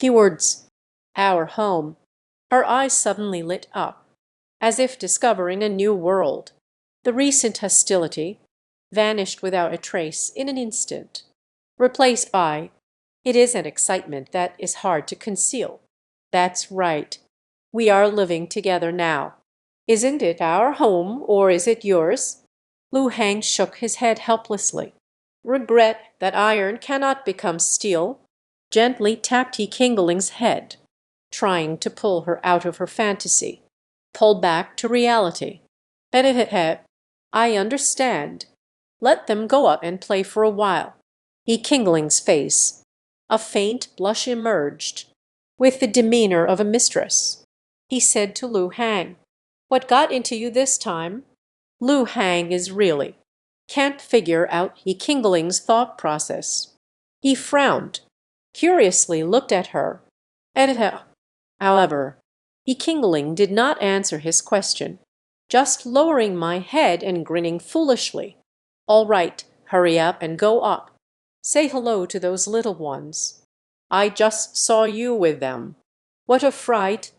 Keywords. Our home. Her eyes suddenly lit up, as if discovering a new world. The recent hostility vanished without a trace in an instant, replaced by, it is an excitement that is hard to conceal. That's right. We are living together now. Isn't it our home, or is it yours? Lu Hang shook his head helplessly. Regret that iron cannot become steel, gently tapped He Kingling's head, trying to pull her out of her fantasy, pulled back to reality. I understand. Let them go up and play for a while. He Kingling's face, a faint blush emerged, with the demeanor of a mistress. He said to Lu Hang, "What got into you this time?" Lu Hang is really can't figure out He Kingling's thought process. He frowned, curiously looked at her. However, He Kingling did not answer his question, just lowering my head and grinning foolishly. "All right, hurry up and go up. Say hello to those little ones. I just saw you with them. What a fright!"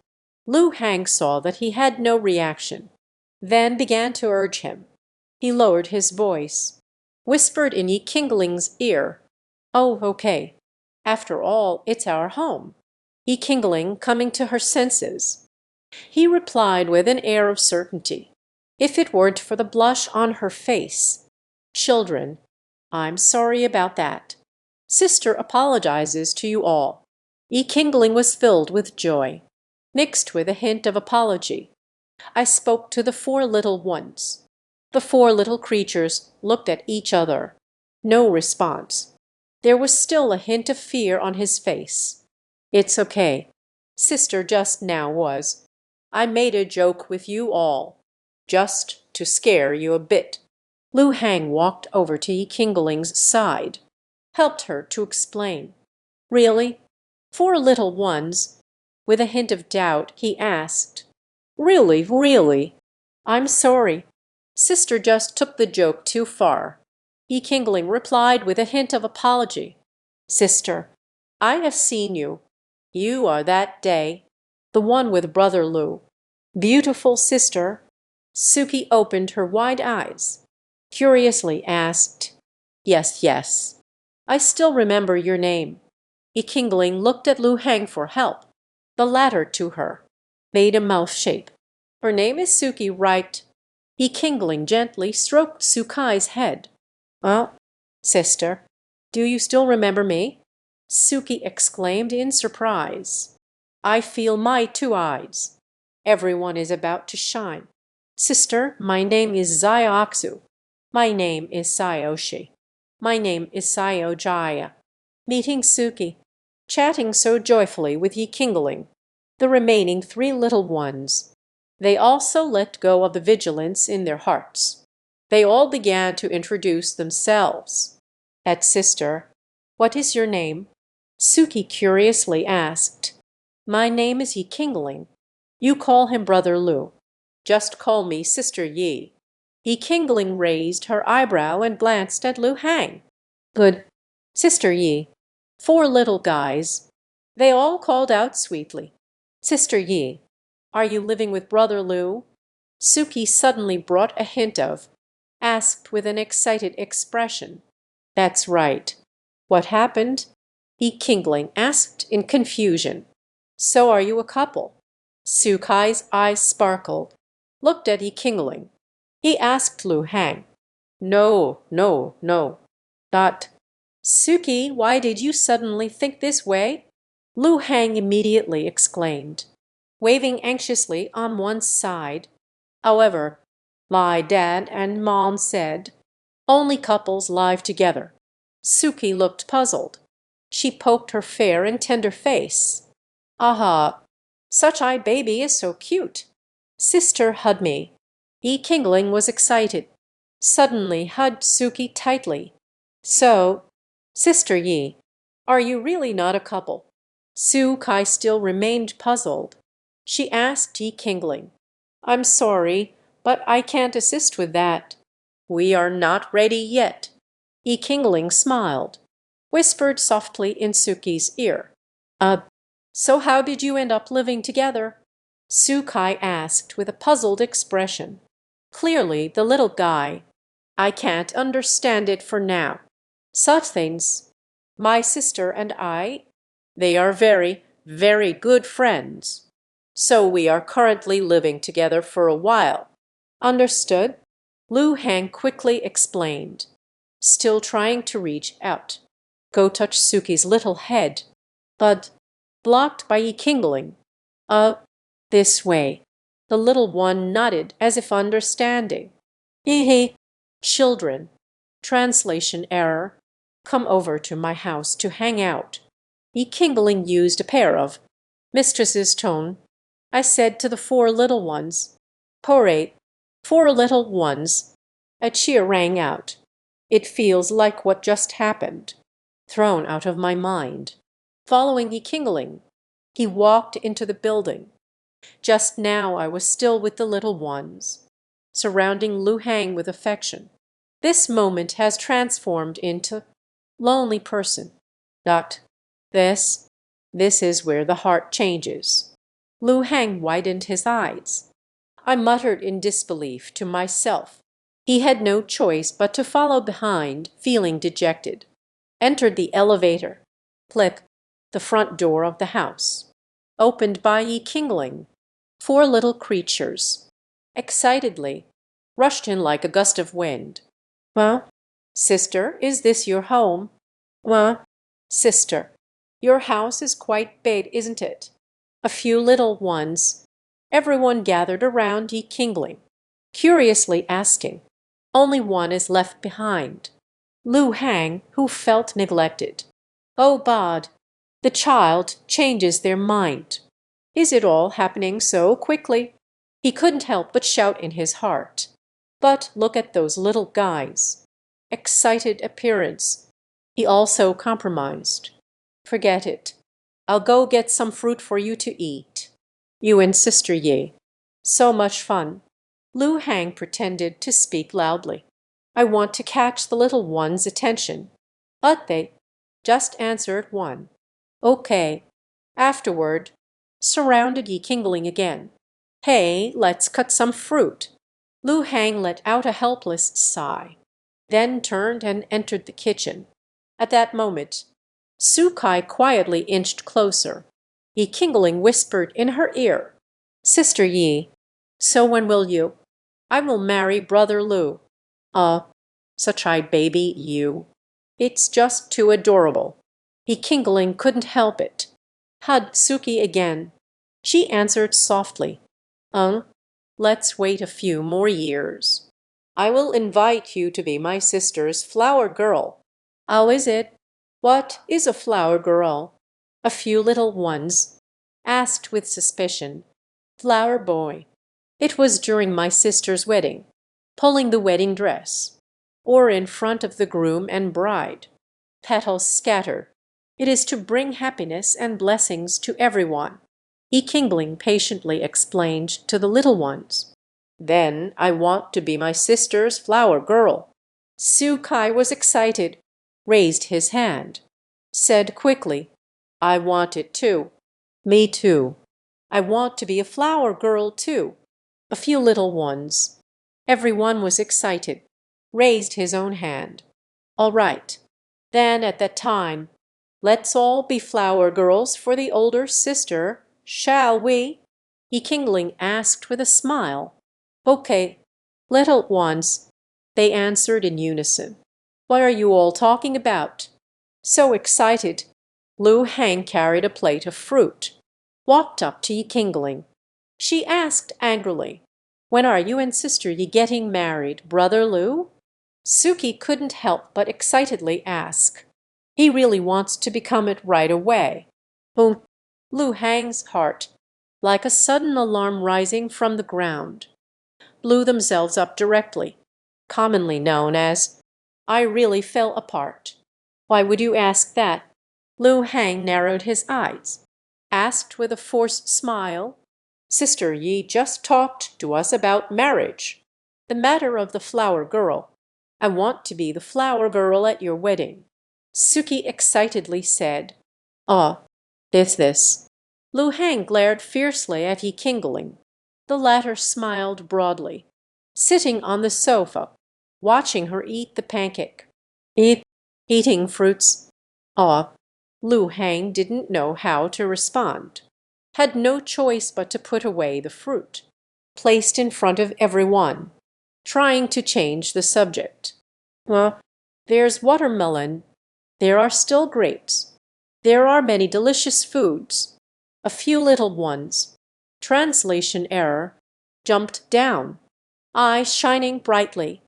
Lu Hang saw that he had no reaction, then began to urge him. He lowered his voice, whispered in Yi Kingling's ear, "Oh, okay. After all, it's our home." Yi Kingling coming to her senses. He replied with an air of certainty, if it weren't for the blush on her face. "Children, I'm sorry about that. Sister apologizes to you all." Yi Kingling was filled with joy, mixed with a hint of apology. "I spoke to the four little ones." The four little creatures looked at each other. No response. There was still a hint of fear on his face. "It's okay. Sister just now was. I made a joke with you all, just to scare you a bit." Lu Hang walked over to Yi Kingling's side, helped her to explain. "Really? Four little ones?" With a hint of doubt, he asked. "Really, really? I'm sorry. Sister just took the joke too far." Yi Kingling replied with a hint of apology. "Sister, I have seen you. You are that day, the one with Brother Lu." "Beautiful sister." Suki opened her wide eyes, curiously asked, "Yes, yes. I still remember your name." Yi Kingling looked at Lu Hang for help. The latter to her made a mouth shape. "Her name is Suki, right?" Yi Kingling gently stroked Sukai's head. "Well, sister, do you still remember me?" Suki exclaimed in surprise. "I feel my two eyes. Everyone is about to shine. Sister, my name is Zayaksu. My name is Sayoshi. My name is Sayojaya." Meeting Suki, chatting so joyfully with Yi Kingling, the remaining three little ones, they also let go of the vigilance in their hearts. They all began to introduce themselves. At sister, "What is your name?" Suki curiously asked. "My name is Yi Kingling. You call him Brother Lu. Just call me Sister Yi." Yi Kingling raised her eyebrow and glanced at Lu Hang. "Good. Sister Yi." Four little guys. They all called out sweetly. "Sister Yi, are you living with Brother Lu?" Suki suddenly brought a hint of, asked with an excited expression. "That's right. What happened?" Yi Kingling asked in confusion. "So are you a couple?" Sukai's eyes sparkled, looked at Yi Kingling. He asked Lu Hang. "No, no, no. That." "Suki, why did you suddenly think this way?" Lu Hang immediately exclaimed, waving anxiously on one side. "However, my dad and mom said only couples live together." Suki looked puzzled. She poked her fair and tender face. "Aha, such a baby is so cute. Sister, hug me." Yi Kingling was excited, suddenly hugged Suki tightly. "So, Sister Yi, are you really not a couple?" Sukai still remained puzzled. She asked Yi Kingling, "I'm sorry, but I can't assist with that. We are not ready yet." Yi Kingling smiled, whispered softly in Suki's ear, So how did you end up living together? Sukai asked with a puzzled expression. Clearly, the little guy. I can't understand it for now. Such things. My sister and I, they are very, very good friends. So we are currently living together for a while. Understood? Lu Hang quickly explained, still trying to reach out. Go touch Suki's little head. But blocked by Yi Kingling. This way. The little one nodded as if understanding. Hehe. Children. Translation error. Come over to my house to hang out. Yi Kingling used a pair of mistress's tone. I said to the four little ones. Porate. Four little ones. A cheer rang out. It feels like what just happened. Thrown out of my mind. Following Yi Kingling, he walked into the building. Just now I was still with the little ones, surrounding Lu Hang with affection. This moment has transformed into lonely person. This is where the heart changes. Lu Hang widened his eyes. I muttered in disbelief to myself. He had no choice but to follow behind, feeling dejected. Entered the elevator. Click. The front door of the house. Opened by Yi Kingling. Four little creatures, excitedly, rushed in like a gust of wind. Well, sister, is this your home? Well, sister, your house is quite big, isn't it? A few little ones. Everyone gathered around Yi Kingling, curiously asking. Only one is left behind. Lu Hang, who felt neglected. Oh, Bod, the child changes their mind. Is it all happening so quickly? He couldn't help but shout in his heart. But look at those little guys. Excited appearance. He also compromised. Forget it. I'll go get some fruit for you to eat. You and Sister Yi. So much fun. Lu Hang pretended to speak loudly. I want to catch the little one's attention. But they just answered one. Okay. Afterward, surrounded Yi Kingling again. Hey, let's cut some fruit. Lu Hang let out a helpless sigh, then turned and entered the kitchen. At that moment, Sukai quietly inched closer. Yi Kingling whispered in her ear, Sister Yi, so when will you? I will marry Brother Lu. Such a baby, you. It's just too adorable. Yi Kingling couldn't help it. Hugged Suki again. She answered softly, let's wait a few more years. I will invite you to be my sister's flower girl. How is it? What is a flower girl? A few little ones asked with suspicion. Flower boy. It was during my sister's wedding, pulling the wedding dress, or in front of the groom and bride. Petals scatter. It is to bring happiness and blessings to everyone. Yi Kingling patiently explained to the little ones. Then I want to be my sister's flower girl. Sukai was excited, raised his hand, said quickly, I want it too. Me too. I want to be a flower girl too. A few little ones. Everyone was excited, raised his own hand. All right. Then at that time, let's all be flower girls for the older sister, shall we? Yi Kingling asked with a smile. Okay, little ones, they answered in unison. What are you all talking about? So excited. Lu Hang carried a plate of fruit, walked up to Yi Kingling. She asked angrily, when are you and Sister Yi getting married, Brother Lu? Suki couldn't help but excitedly ask. He really wants to become it right away. Boom! Lu Hang's heart, like a sudden alarm rising from the ground, blew themselves up directly, commonly known as, I really fell apart. Why would you ask that? Lu Hang narrowed his eyes, asked with a forced smile, Sister Yi just talked to us about marriage. The matter of the flower girl. I want to be the flower girl at your wedding. Suki excitedly said, this. Lu Hang glared fiercely at Yi Qingling. The latter smiled broadly, sitting on the sofa, watching her eat the pancake. Eating fruits. Ah, Lu Hang didn't know how to respond. Had no choice but to put away the fruit, placed in front of everyone, trying to change the subject. Well, there's watermelon. There are still grapes. There are many delicious foods. A few little ones. Translation error. Jumped down, eyes shining brightly,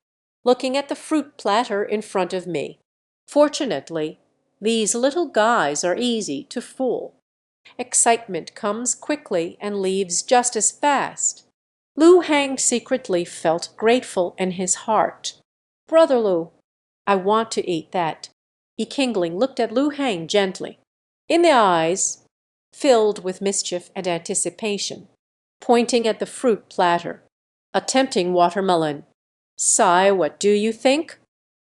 looking at the fruit platter in front of me. Fortunately, these little guys are easy to fool. Excitement comes quickly and leaves just as fast. Lu Hang secretly felt grateful in his heart. Brother Lu, I want to eat that. Yi Qingling looked at Lu Hang gently, in the eyes filled with mischief and anticipation, pointing at the fruit platter, a tempting watermelon. Sai, what do you think?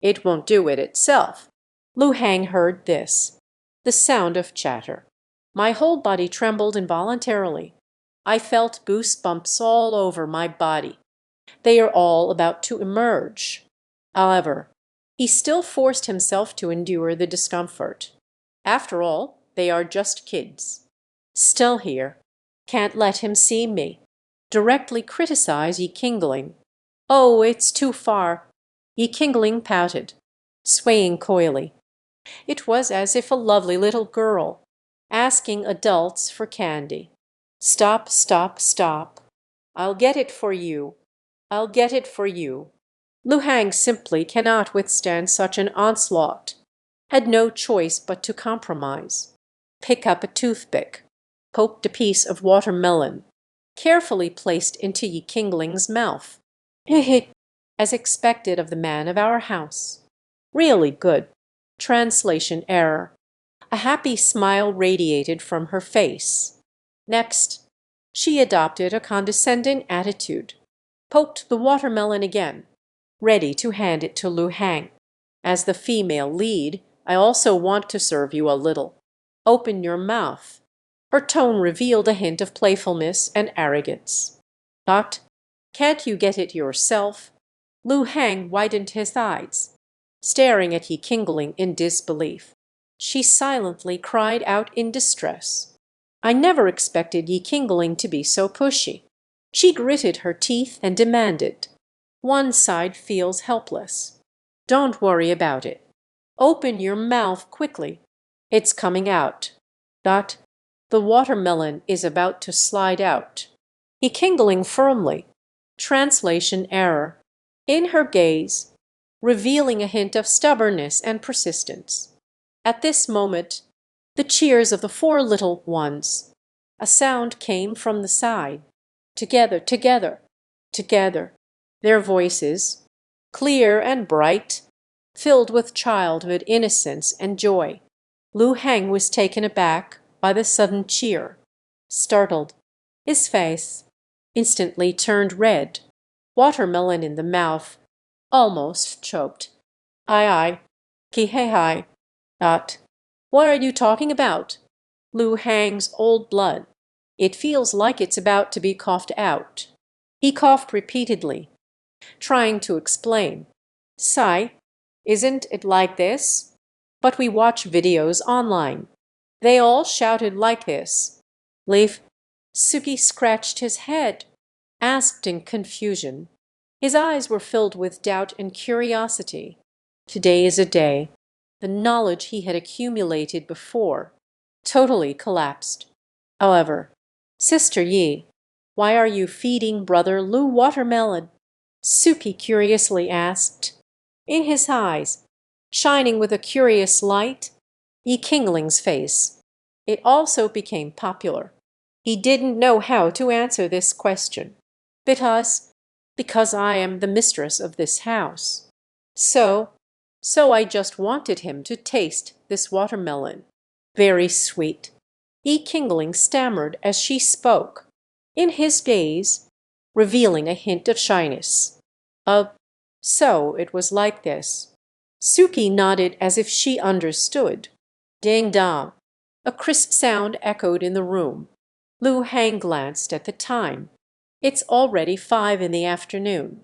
It won't do it itself. Lu Hang heard this, the sound of chatter. My whole body trembled involuntarily. I felt goosebumps all over my body. They are all about to emerge. However, he still forced himself to endure the discomfort. After all, they are just kids. Still here. Can't let him see me. Directly criticize Yi Qingling. Oh, it's too far. Yi Qingling pouted, swaying coyly. It was as if a lovely little girl asking adults for candy. Stop, stop, stop. I'll get it for you. I'll get it for you. Lu Hang simply cannot withstand such an onslaught. Had no choice but to compromise. Pick up a toothpick. Poked a piece of watermelon, carefully placed into Yi Qingling's mouth. As expected of the man of our house. Really good. Translation error. A happy smile radiated from her face. Next, she adopted a condescending attitude, poked the watermelon again, ready to hand it to Lu Hang. As the female lead, I also want to serve you a little. Open your mouth. Her tone revealed a hint of playfulness and arrogance. But, can't you get it yourself? Lu Hang widened his eyes, staring at Yi Qingling in disbelief. She silently cried out in distress. I never expected Yi Qingling to be so pushy. She gritted her teeth and demanded. One side feels helpless. Don't worry about it. Open your mouth quickly. It's coming out. Dot. The watermelon is about to slide out. Yi Qingling firmly. Translation error. In her gaze, revealing a hint of stubbornness and persistence. At this moment, the cheers of the four little ones. A sound came from the side. Together, together, together. Their voices, clear and bright, filled with childhood innocence and joy. Lu Hang was taken aback by the sudden cheer, startled. His face instantly turned red, watermelon in the mouth, almost choked. Ai, ki hei hai. Dot. What are you talking about? Lu Hang's old blood. It feels like it's about to be coughed out. He coughed repeatedly, trying to explain. Sai, isn't it like this? But we watch videos online. They all shouted like this. Leaf. Suki scratched his head, asked in confusion. His eyes were filled with doubt and curiosity. Today is a day. The knowledge he had accumulated before totally collapsed. However, Sister Yi, why are you feeding Brother Lu watermelon? Suki curiously asked. In his eyes, shining with a curious light, Yi Qingling's face. It also became popular. He didn't know how to answer this question. Because I am the mistress of this house. So I just wanted him to taste this watermelon. Very sweet. Yi Qingling stammered as she spoke, in his gaze, revealing a hint of shyness. So it was like this. Suki nodded as if she understood. Ding dong. A crisp sound echoed in the room. Lu Hang glanced at the time. It's already 5 in the afternoon.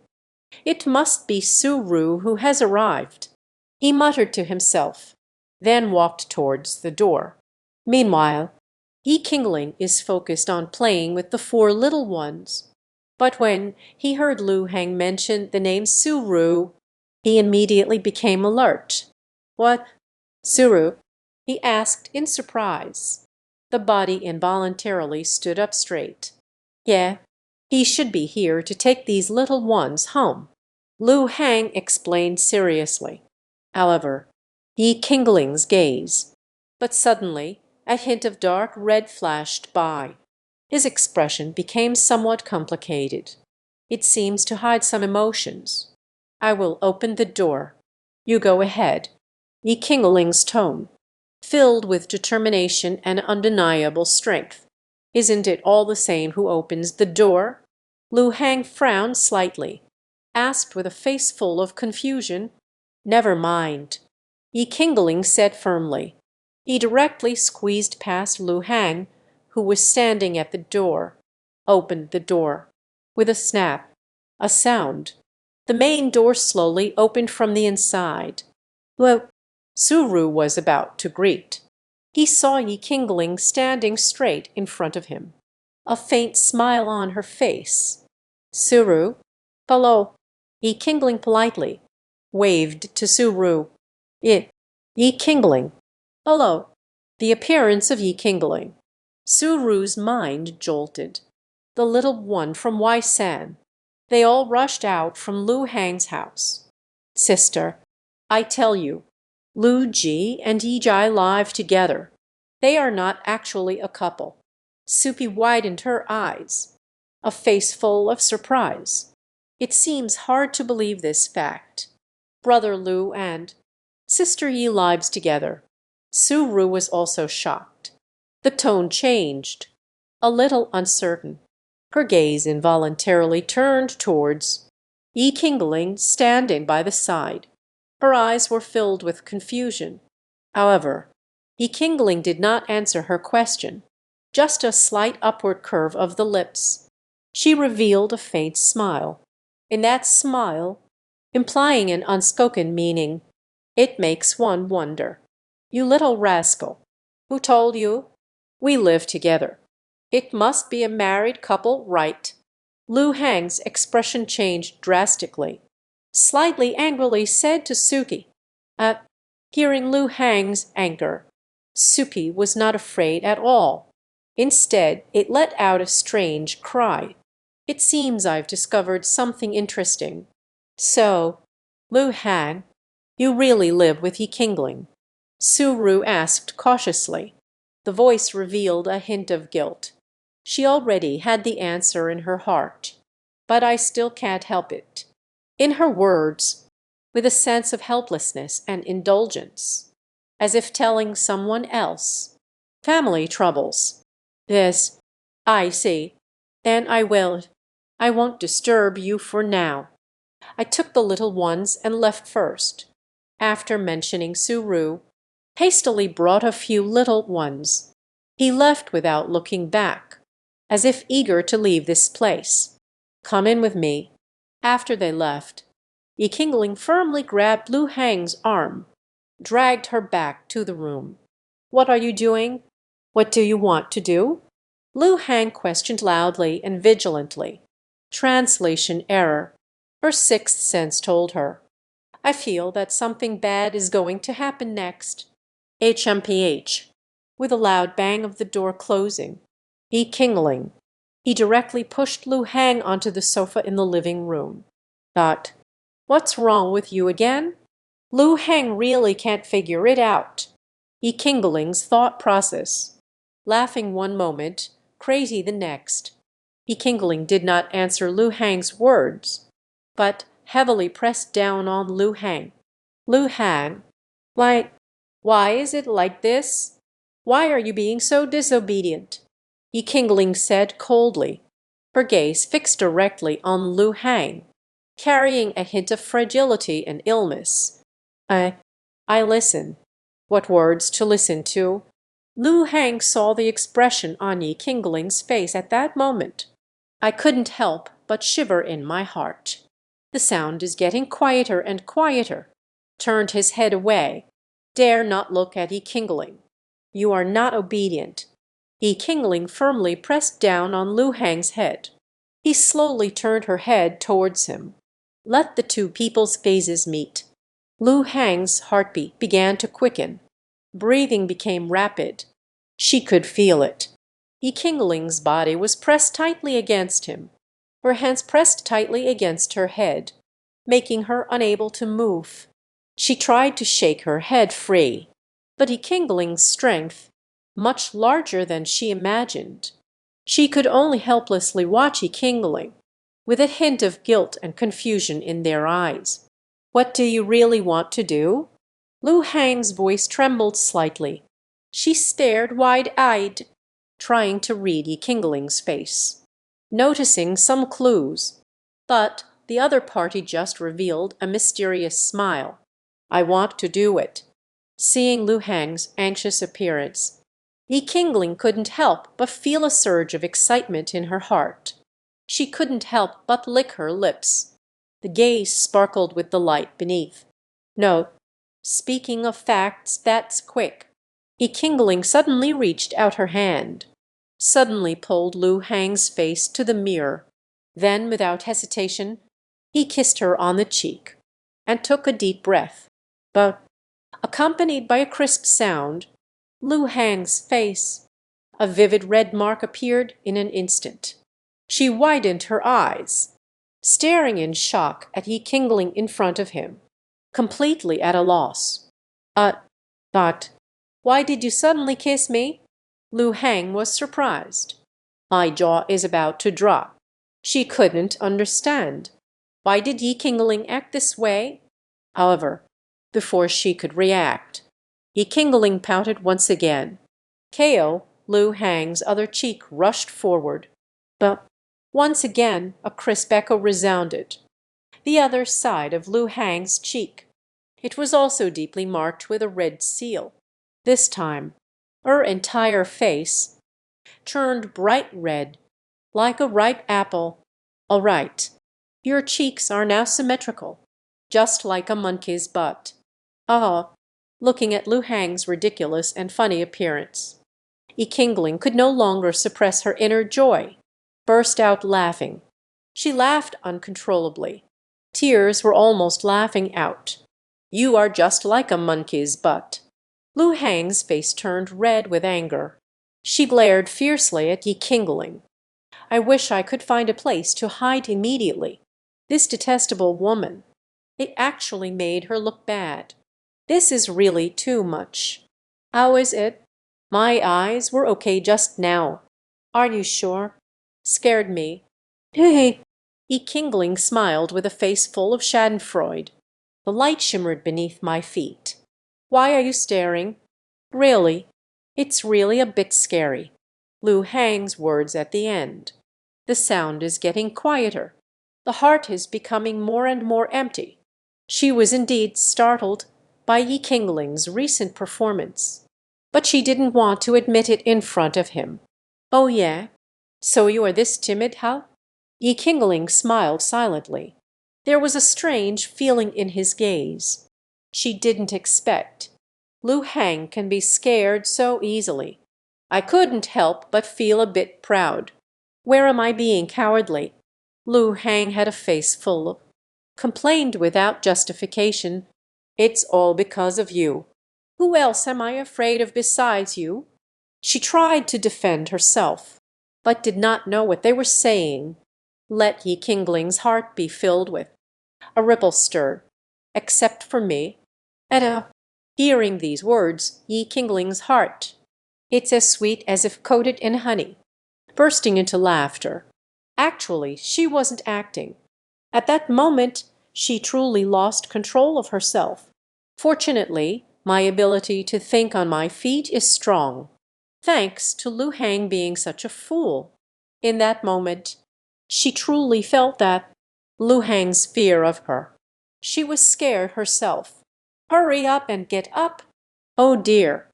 It must be Su-ru who has arrived. He muttered to himself, then walked towards the door. Meanwhile, Yi-Kingling is focused on playing with the 4 little ones. But when he heard Lu Hang mention the name Su-ru, he immediately became alert. "What? Su-ru?" he asked in surprise. The body involuntarily stood up straight. "Yeah, he should be here to take these little ones home," Lu Hang explained seriously. However, Yi-Kingling's gaze. But suddenly a hint of dark red flashed by. His expression became somewhat complicated. It seems to hide some emotions. "I will open the door. You go ahead." Yi-Kingling's tone, filled with determination and undeniable strength. "Isn't it all the same who opens the door?" Lu Hang frowned slightly, asked with a face full of confusion. "Never mind," Yi-Kingling said firmly. He directly squeezed past Lu Hang, who was standing at the door, opened the door. With a snap, a sound, the main door slowly opened from the inside. Su-ru was about to greet. He saw Yi-Kingling standing straight in front of him, a faint smile on her face. "Su-ru?" "Hello." Yi-Kingling politely waved to Su-ru. Yi-Kingling." "Hello." The appearance of Yi-Kingling. Su-ru's mind jolted. The little one from Wai-san. They all rushed out from Lu Hang's house. "Sister, I tell you, Lu Ji and Yi-Jai live together. They are not actually a couple." Supi widened her eyes, a face full of surprise. "It seems hard to believe this fact. Brother Lu and Sister Yi lives together." Su-ru was also shocked. The tone changed, a little uncertain. Her gaze involuntarily turned towards Yi-Kingling standing by the side. Her eyes were filled with confusion. However, Yi-Kingling did not answer her question, just a slight upward curve of the lips. She revealed a faint smile. In that smile, implying an unspoken meaning, it makes one wonder. "You little rascal. Who told you? We live together. It must be a married couple, right?" Lu Hang's expression changed drastically. Slightly angrily said to Suki. Hearing Lu Hang's anger, Suki was not afraid at all. Instead, it let out a strange cry. "It seems I've discovered something interesting. So, Lu Hang, you really live with Yi-Kingling?" Su-ru asked cautiously. The voice revealed a hint of guilt. She already had the answer in her heart. "But I still can't help it." In her words, with a sense of helplessness and indulgence, as if telling someone else. "Family troubles." "Yes, I see. Then I won't disturb you for now. I took the little ones and left first." After mentioning Su-ru, hastily brought a few little ones. He left without looking back, as if eager to leave this place. "Come in with me." After they left, Yi-Kingling firmly grabbed Lu Hang's arm, dragged her back to the room. "What are you doing? What do you want to do?" Lu Hang questioned loudly and vigilantly. Translation error. Her sixth sense told her. "I feel that something bad is going to happen next." HMPH. With a loud bang of the door closing. Yi-Kingling. He directly pushed Lu Hang onto the sofa in the living room. What's wrong with you again?" Lu Hang really can't figure it out. Yi-Kingling's thought process. Laughing one moment, crazy the next. Yi-Kingling did not answer Lu Hang's words, but heavily pressed down on Lu Hang. "Lu Hang, why is it like this? Why are you being so disobedient?" Yi-Kingling said coldly, her gaze fixed directly on Lu Hang, carrying a hint of fragility and illness. I listen." What words to listen to? Lu Hang saw the expression on Yi Qingling's face at that moment. I couldn't help but shiver in my heart. The sound is getting quieter and quieter. Turned his head away. Dare not look at Yi Qingling. You are not obedient. Yi Qingling firmly pressed down on Lu Hang's head. He slowly turned her head towards him. Let the two people's gazes meet. Lu Hang's heartbeat began to quicken. Breathing became rapid. She could feel it. Yi Qingling's body was pressed tightly against him, her hands pressed tightly against her head, making her unable to move. She tried to shake her head free, but Yi Qingling's strength, much larger than she imagined. She could only helplessly watch Yi Qingling, with a hint of guilt and confusion in their eyes. What do you really want to do? Lu Hang's voice trembled slightly. She stared wide-eyed, trying to read Yi Qingling's face, noticing some clues. But the other party just revealed a mysterious smile. I want to do it. Seeing Lu Hang's anxious appearance, Yi Qingling couldn't help but feel a surge of excitement in her heart. She couldn't help but lick her lips. The gaze sparkled with delight beneath. No, speaking of facts, that's quick. Yi Qingling suddenly reached out her hand, suddenly pulled Lu Hang's face to the mirror. Then, without hesitation, he kissed her on the cheek and took a deep breath. But, accompanied by a crisp sound, Lu Hang's face, a vivid red mark appeared in an instant. She widened her eyes, staring in shock at Yi Qingling in front of him, completely at a loss. But, why did you suddenly kiss me? Lu Hang was surprised. My jaw is about to drop. She couldn't understand. Why did Yi Qingling act this way? However, before she could react, Yi Qingling pouted once again. Ko, Lu Hang's other cheek, rushed forward. But once again a crisp echo resounded. The other side of Lu Hang's cheek. It was also deeply marked with a red seal. This time, her entire face turned bright red, like a ripe apple. All right, your cheeks are now symmetrical, just like a monkey's butt. Ah, looking at Lu Hang's ridiculous and funny appearance, Yi Qingling could no longer suppress her inner joy, burst out laughing. She laughed uncontrollably. Tears were almost laughing out. You are just like a monkey's butt. Lu Hang's face turned red with anger. She glared fiercely at Yi Qingling. I wish I could find a place to hide immediately. This detestable woman. It actually made her look bad. This is really too much. How is it? My eyes were okay just now. Are you sure? Scared me. Hey. Yi Qingling smiled with a face full of schadenfreude. The light shimmered beneath my feet. Why are you staring? Really, it's really a bit scary. Lu Hang's words at the end. The sound is getting quieter. The heart is becoming more and more empty. She was indeed startled by Yi Qingling's recent performance, but she didn't want to admit it in front of him. Oh yeah? So you are this timid, huh? Yi Qingling smiled silently. There was a strange feeling in his gaze. She didn't expect. Lu Hang can be scared so easily. I couldn't help but feel a bit proud. Where am I being cowardly? Lu Hang had a face full of complained without justification. It's all because of you. Who else am I afraid of besides you? She tried to defend herself, but did not know what they were saying. Let Yi Qingling's heart be filled with. A ripple stirred. Except for me. Hearing these words, Yi Qingling's heart. It's as sweet as if coated in honey. Bursting into laughter. Actually, she wasn't acting. At that moment, she truly lost control of herself. Fortunately, my ability to think on my feet is strong, thanks to Lu Hang being such a fool. In that moment, she truly felt that Lu Hang's fear of her. She was scared herself. Hurry up and get up. Oh dear.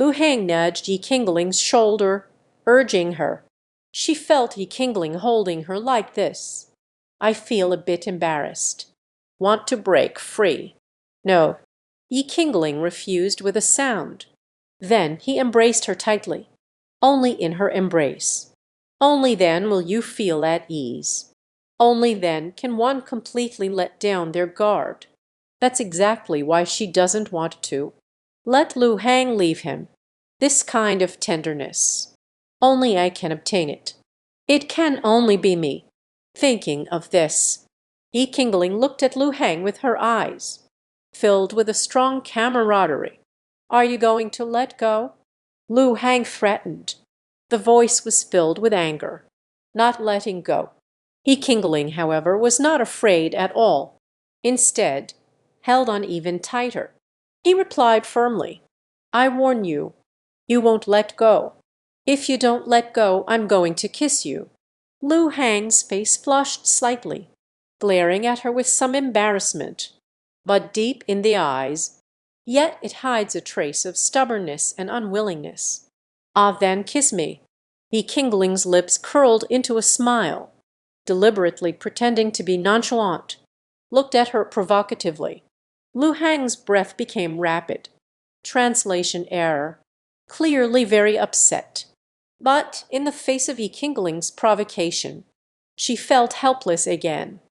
Lu Hang nudged Yi Qingling's shoulder, urging her. She felt Yi Qingling holding her like this. I feel a bit embarrassed. Want to break free. No. Yi Qingling refused with a sound. Then he embraced her tightly. Only in her embrace. Only then will you feel at ease. Only then can one completely let down their guard. That's exactly why she doesn't want to. Let Lu Hang leave him. This kind of tenderness. Only I can obtain it. It can only be me. Thinking of this, Yi Qingling looked at Lu Hang with her eyes, filled with a strong camaraderie. Are you going to let go? Lu Hang threatened. The voice was filled with anger. Not letting go. Yi Qingling, however, was not afraid at all. Instead, held on even tighter. He replied firmly, I warn you, you won't let go. If you don't let go, I'm going to kiss you. Lu Hang's face flushed slightly, glaring at her with some embarrassment, but deep in the eyes, yet it hides a trace of stubbornness and unwillingness. Ah, then kiss me. Yi Qingling's lips curled into a smile, deliberately pretending to be nonchalant, looked at her provocatively. Lu Hang's breath became rapid. Translation error. Clearly very upset. But in the face of Yi Qingling's provocation, she felt helpless again.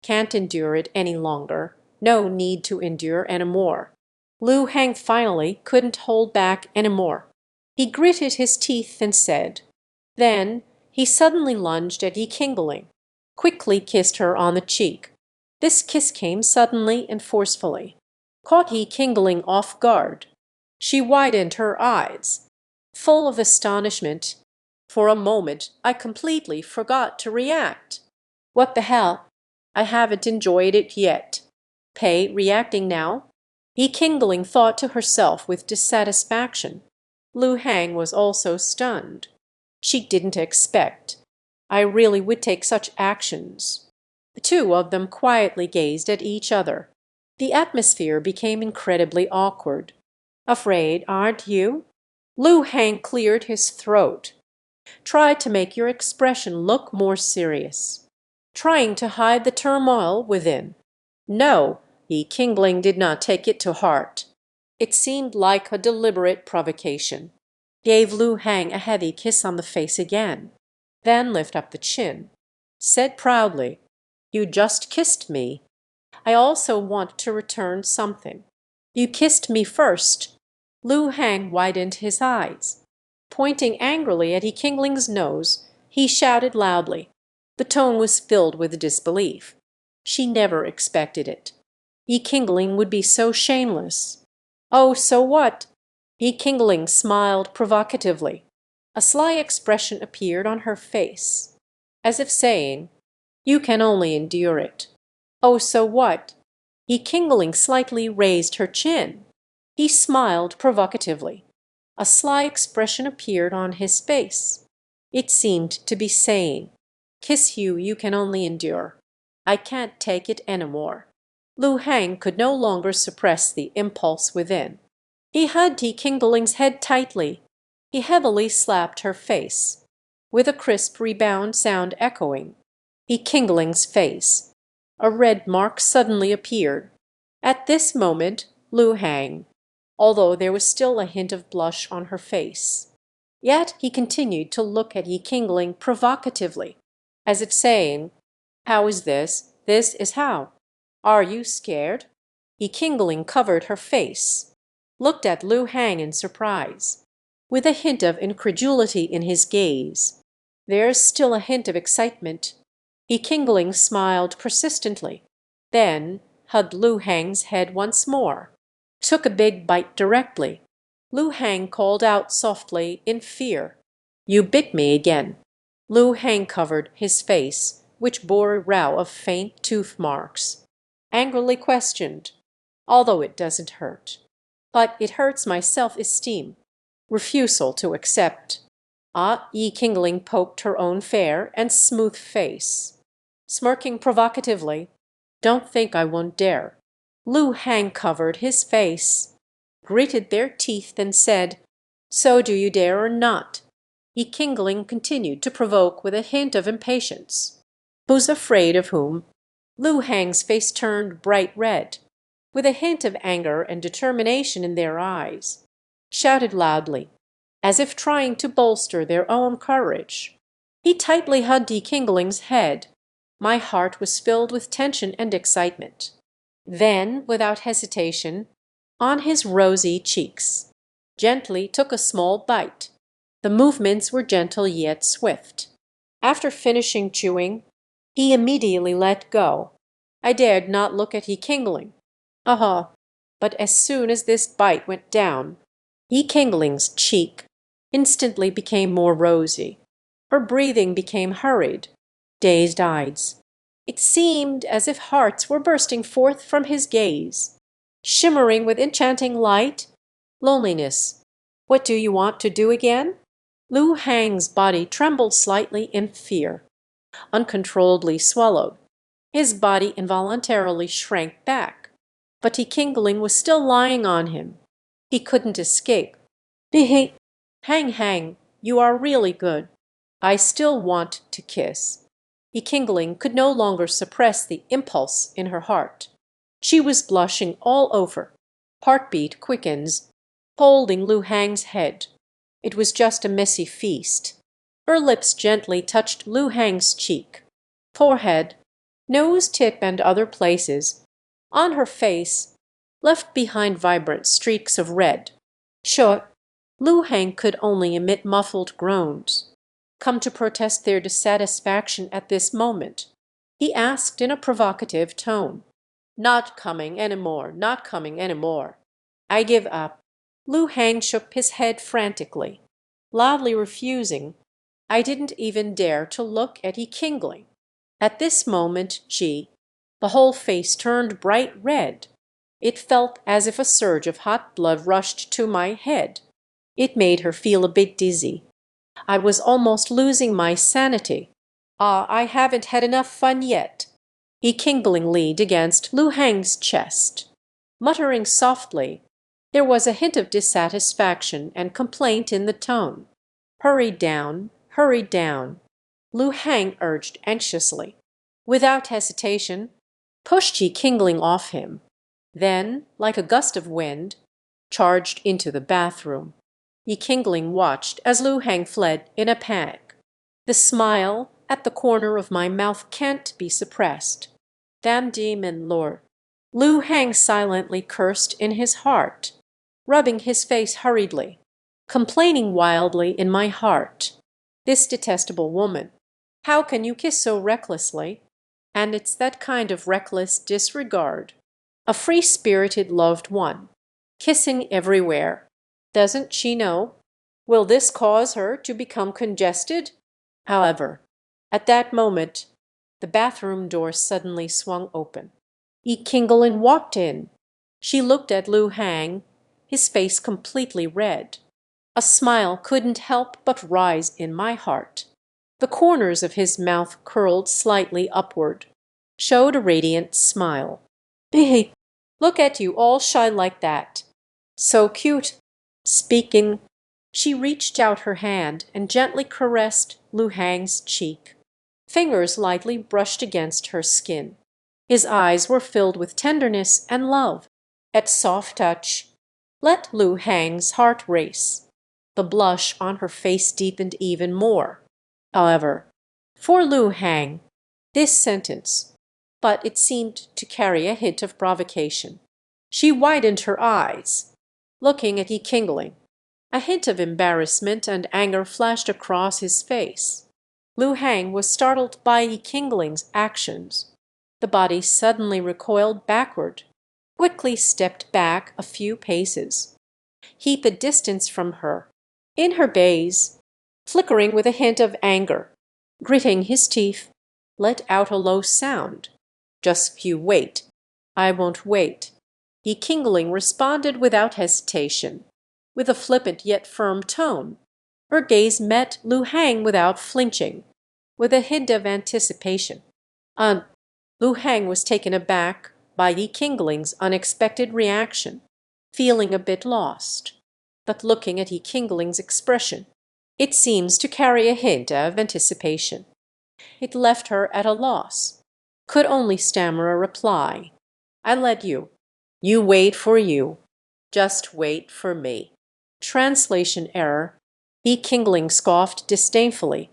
Can't endure it any longer. No need to endure any more. Lu Hang finally couldn't hold back any more. He gritted his teeth and said. Then he suddenly lunged at Yi Qingling, quickly kissed her on the cheek. This kiss came suddenly and forcefully, caught Yi Qingling off guard. She widened her eyes, full of astonishment. For a moment, I completely forgot to react. What the hell? I haven't enjoyed it yet. Pei reacting now? Yi Qingling thought to herself with dissatisfaction. Lu Hang was also stunned. She didn't expect I really would take such actions. The two of them quietly gazed at each other. The atmosphere became incredibly awkward. Afraid, aren't you? Lu Hang cleared his throat. Try to make your expression look more serious. Trying to hide the turmoil within. No, Yi Qingling did not take it to heart. It seemed like a deliberate provocation. Gave Lu Hang a heavy kiss on the face again. Then lift up the chin. Said proudly, You just kissed me. I also want to return something. You kissed me first. Lu Hang widened his eyes. Pointing angrily at Yi Qingling's nose, he shouted loudly. The tone was filled with disbelief. She never expected it. Yi Qingling would be so shameless. Oh, so what? Yi Qingling smiled provocatively. A sly expression appeared on her face, as if saying, You can only endure it. Oh, so what? Yi Qingling slightly raised her chin. He smiled provocatively. A sly expression appeared on his face. It seemed to be saying, Kiss you, you can only endure. I can't take it any more. Lu Hang could no longer suppress the impulse within. He hugged Yi Qingling's head tightly. He heavily slapped her face, with a crisp rebound sound echoing. Yi Qingling's face. A red mark suddenly appeared. At this moment, Lu Hang, although there was still a hint of blush on her face. Yet he continued to look at Yi Qingling provocatively, as if saying, How is this? This is how. Are you scared? Yi Qingling covered her face, looked at Lu Hang in surprise, with a hint of incredulity in his gaze. There's still a hint of excitement. Yi Qingling smiled persistently, then hugged Lu Hang's head once more. Took a big bite directly. Lu Hang called out softly in fear. You bit me again. Lu Hang covered his face, which bore a row of faint tooth marks. Angrily questioned, Although it doesn't hurt. But it hurts my self-esteem. Refusal to accept. Ah, Yi Qingling poked her own fair and smooth face. Smirking provocatively, Don't think I won't dare. Lu Hang covered his face, gritted their teeth and said, So do you dare or not? Ye Kingling continued to provoke with a hint of impatience. Who's afraid of whom? Lu Hang's face turned bright red, with a hint of anger and determination in their eyes. Shouted loudly, as if trying to bolster their own courage. He tightly hugged Ye Kingling's head. My heart was filled with tension and excitement. Then, without hesitation, on his rosy cheeks, gently took a small bite. The movements were gentle yet swift. After finishing chewing, he immediately let go. I dared not look at Ye Kingling. But as soon as this bite went down, Ye Kingling's cheek instantly became more rosy. Her breathing became hurried, dazed eyes. It seemed as if hearts were bursting forth from his gaze, shimmering with enchanting light. Loneliness. What do you want to do again? Lu Hang's body trembled slightly in fear. Uncontrollably swallowed, his body involuntarily shrank back. But Ye Kingling was still lying on him. He couldn't escape. Hang, you are really good. I still want to kiss. Ye Kingling could no longer suppress the impulse in her heart. She was blushing all over. Heartbeat quickens, holding Lu Hang's head. It was just a messy feast. Her lips gently touched Lu Hang's cheek, forehead, nose tip and other places. On her face, left behind vibrant streaks of red. Sure, Lu Hang could only emit muffled groans, come to protest their dissatisfaction at this moment. He asked in a provocative tone, "Not coming any more, not coming any more. I give up." Lu Hang shook his head frantically, loudly refusing. I didn't even dare to look at Ye Kingling. At this moment the whole face turned bright red. It felt as if a surge of hot blood rushed to my head. It made her feel a bit dizzy. I was almost losing my sanity. I haven't had enough fun yet. Ye Kingling leaned against Lu Hang's chest, muttering softly. There was a hint of dissatisfaction and complaint in the tone. Hurry down, hurry down," Lu Hang urged anxiously. Without hesitation, pushed Ye Kingling off him. Then, like a gust of wind, charged into the bathroom. Ye Kingling watched as Lu Hang fled in a panic. The smile at the corner of my mouth can't be suppressed. Damn demon lord. Lu Hang silently cursed in his heart, rubbing his face hurriedly, complaining wildly in my heart. This detestable woman. How can you kiss so recklessly? And it's that kind of reckless disregard. A free-spirited loved one, kissing everywhere. Doesn't she know? Will this cause her to become congested? However, at that moment, the bathroom door suddenly swung open. Ye Kingling walked in. She looked at Lu Hang, his face completely red. A smile couldn't help but rise in my heart. The corners of his mouth curled slightly upward, showed a radiant smile. Look at you all shy like that. So cute. Speaking, she reached out her hand and gently caressed Lu Hang's cheek. Fingers lightly brushed against her skin. His eyes were filled with tenderness and love. At soft touch, let Lu Hang's heart race. The blush on her face deepened even more. However, for Lu Hang, this sentence, but it seemed to carry a hint of provocation. She widened her eyes, looking at Ye Kingling. A hint of embarrassment and anger flashed across his face. Lu Hang was startled by Ye Kingling's actions. The body suddenly recoiled backward, quickly stepped back a few paces. Keep a distance from her. In her gaze, flickering with a hint of anger, gritting his teeth, let out a low sound. "Just you wait. I won't wait." Ye Kingling responded without hesitation, with a flippant yet firm tone. Her gaze met Lu Hang without flinching, with a hint of anticipation. Lu Hang was taken aback by Ye Kingling's unexpected reaction, feeling a bit lost. but looking at Kingling's expression, it seems to carry a hint of anticipation. It left her at a loss, could only stammer a reply. I let you. You wait for you. Just wait for me. Translation error. Kingling scoffed disdainfully,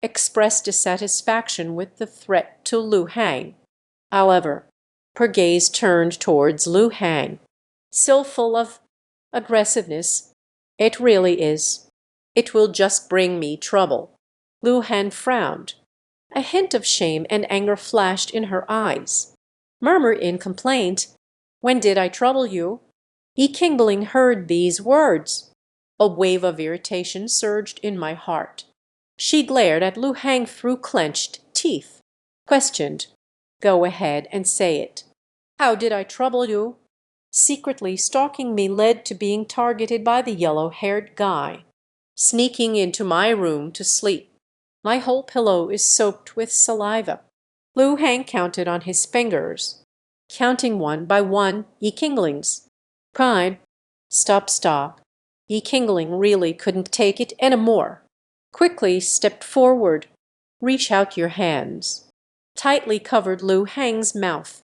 expressed dissatisfaction with the threat to Lu Hang. However, her gaze turned towards Lu Hang, still full of aggressiveness. It really is. It will just bring me trouble. Lu Hang frowned. A hint of shame and anger flashed in her eyes. Murmured in complaint, "When did I trouble you?" Kingling heard these words. A wave of irritation surged in my heart. She glared at Lu Hang through clenched teeth, questioned, "Go ahead and say it. How did I trouble you?" Secretly stalking me led to being targeted by the yellow-haired guy. Sneaking into my room to sleep. My whole pillow is soaked with saliva. Lu Hang counted on his fingers, counting one by one Kingling's. Pride. Stop. Kingling really couldn't take it anymore. Quickly stepped forward. Reach out your hands. Tightly covered Lu Hang's mouth.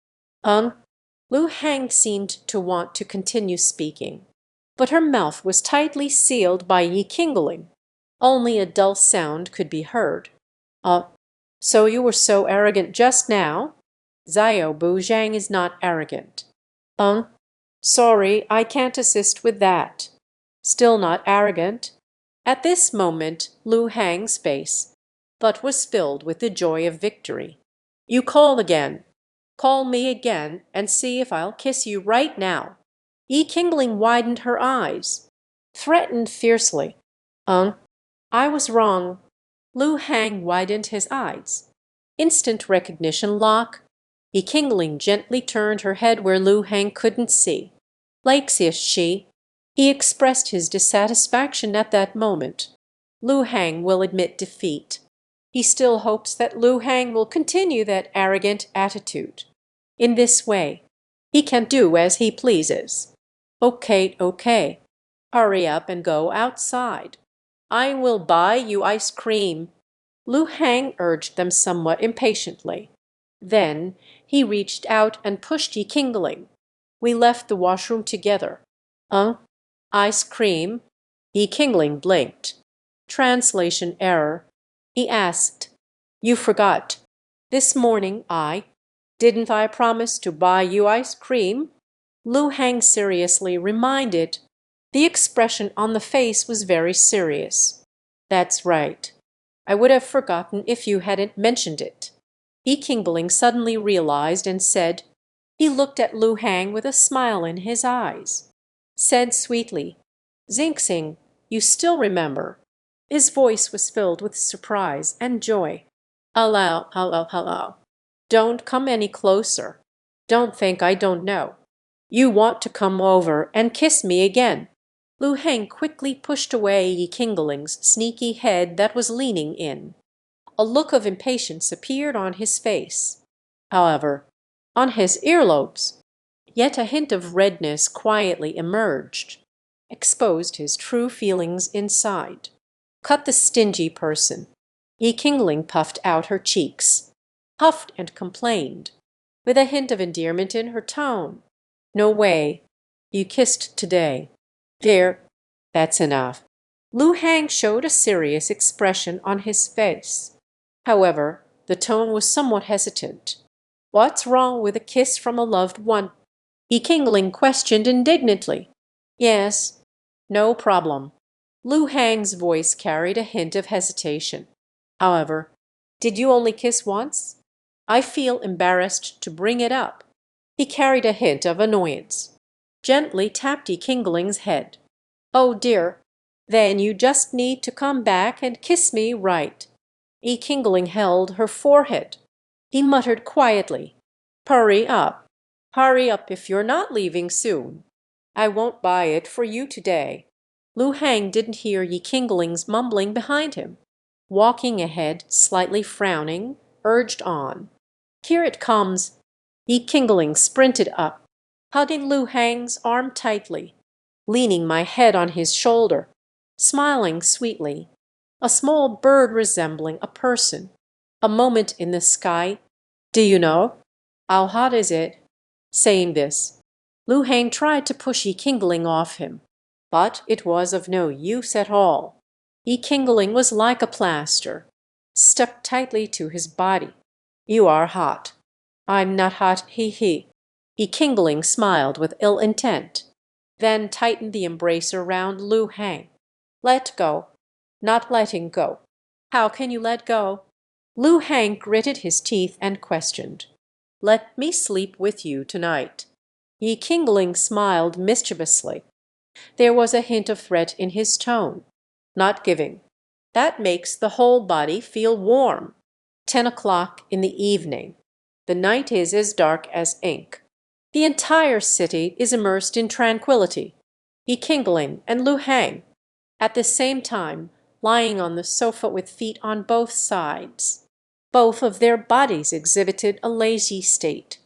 Lu Hang seemed to want to continue speaking, but her mouth was tightly sealed by Kingling. Only a dull sound could be heard. So you were so arrogant just now?" "Xiao Buzhang is not arrogant." Sorry, I can't assist with that." "Still not arrogant?" At this moment Lu Hang's face but was filled with the joy of victory. "You call again. Call me again and see if I'll kiss you right now." Kingling widened her eyes, threatened fiercely. I was wrong." Lu Hang widened his eyes. Instant recognition lock. Kingling gently turned her head where Lu Hang couldn't see. "Likes she?" He expressed his dissatisfaction at that moment. Lu Hang will admit defeat. He still hopes that Lu Hang will continue that arrogant attitude. In this way, he can do as he pleases. Okay. Hurry up and go outside. I will buy you ice cream." Lu Hang urged them somewhat impatiently. Then he reached out and pushed Kingling. We left the washroom together. Ice cream?" Kingling blinked. Translation error. He asked, "You forgot. This morning didn't I promise to buy you ice cream?" Lu Hang seriously reminded. The expression on the face was very serious. "That's right. I would have forgotten if you hadn't mentioned it." Kingling suddenly realized and said, he looked at Lu Hang with a smile in his eyes, said sweetly, "Xingxing, you still remember." His voice was filled with surprise and joy. Hello. Don't come any closer. Don't think I don't know. You want to come over and kiss me again." Lu Hang quickly pushed away Kingling's sneaky head that was leaning in. A look of impatience appeared on his face. However, on his earlobes, yet a hint of redness quietly emerged, exposed his true feelings inside. Cut the stingy person. Kingling puffed out her cheeks, puffed and complained, with a hint of endearment in her tone. "No way. You kissed today. There, that's enough." Lu Hang showed a serious expression on his face. However, the tone was somewhat hesitant. "What's wrong with a kiss from a loved one?" Kingling questioned indignantly. "Yes, no problem." Lu Hang's voice carried a hint of hesitation. "However, did you only kiss once? I feel embarrassed to bring it up." He carried a hint of annoyance. Gently tapped Kingling's head. "Oh dear, then you just need to come back and kiss me right." Kingling held her forehead. He muttered quietly, "Hurry up. Hurry up if you're not leaving soon. I won't buy it for you today." Lu Hang didn't hear Kingling's mumbling behind him. Walking ahead, slightly frowning, urged on. "Here it comes." Kingling sprinted up, hugging Lu Hang's arm tightly. leaning my head on his shoulder, smiling sweetly, a small bird resembling a person. A moment in the sky. Do you know? How hot is it? Saying this, Lu Hang tried to push Yi Qingling off him, but it was of no use at all. Yi Qingling was like a plaster, stuck tightly to his body. You are hot. I'm not hot, he he. Yi Qingling smiled with ill intent, then tightened the embrace around Lu Hang. Let go. Not letting go. How can you let go? Lu Hang gritted his teeth and questioned. Let me sleep with you tonight. Yi Qingling smiled mischievously. There was a hint of threat in his tone. Not giving. That makes the whole body feel warm. 10 o'clock in the evening. The night is as dark as ink. The entire city is immersed in tranquility. Yi Qingling and Lu Hang, at the same time, lying on the sofa with feet on both sides. Both of their bodies exhibited a lazy state.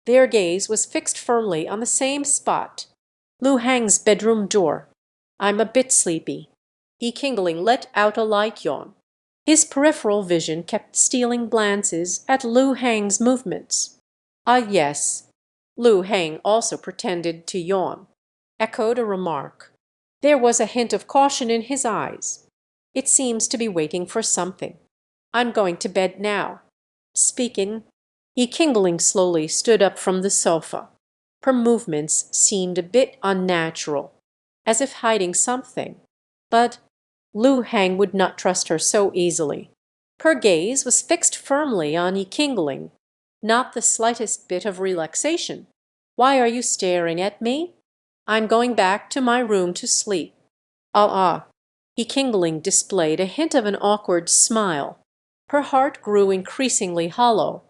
Their gaze was fixed firmly on the same spot, Lu Hang's bedroom door. I'm a bit sleepy. Yi Qingling let out a light yawn. His peripheral vision kept stealing glances at Lu Hang's movements. Ah, yes. Lu Hang also pretended to yawn, echoed a remark. There was a hint of caution in his eyes. It seems to be waiting for something. I'm going to bed now. Speaking, Yi Qingling slowly stood up from the sofa. Her movements seemed a bit unnatural, as if hiding something. But Lu Hang would not trust her so easily. Her gaze was fixed firmly on Yi Qingling, not the slightest bit of relaxation. Why are you staring at me? I'm going back to my room to sleep. Yi Qingling displayed a hint of an awkward smile. Her heart grew increasingly hollow.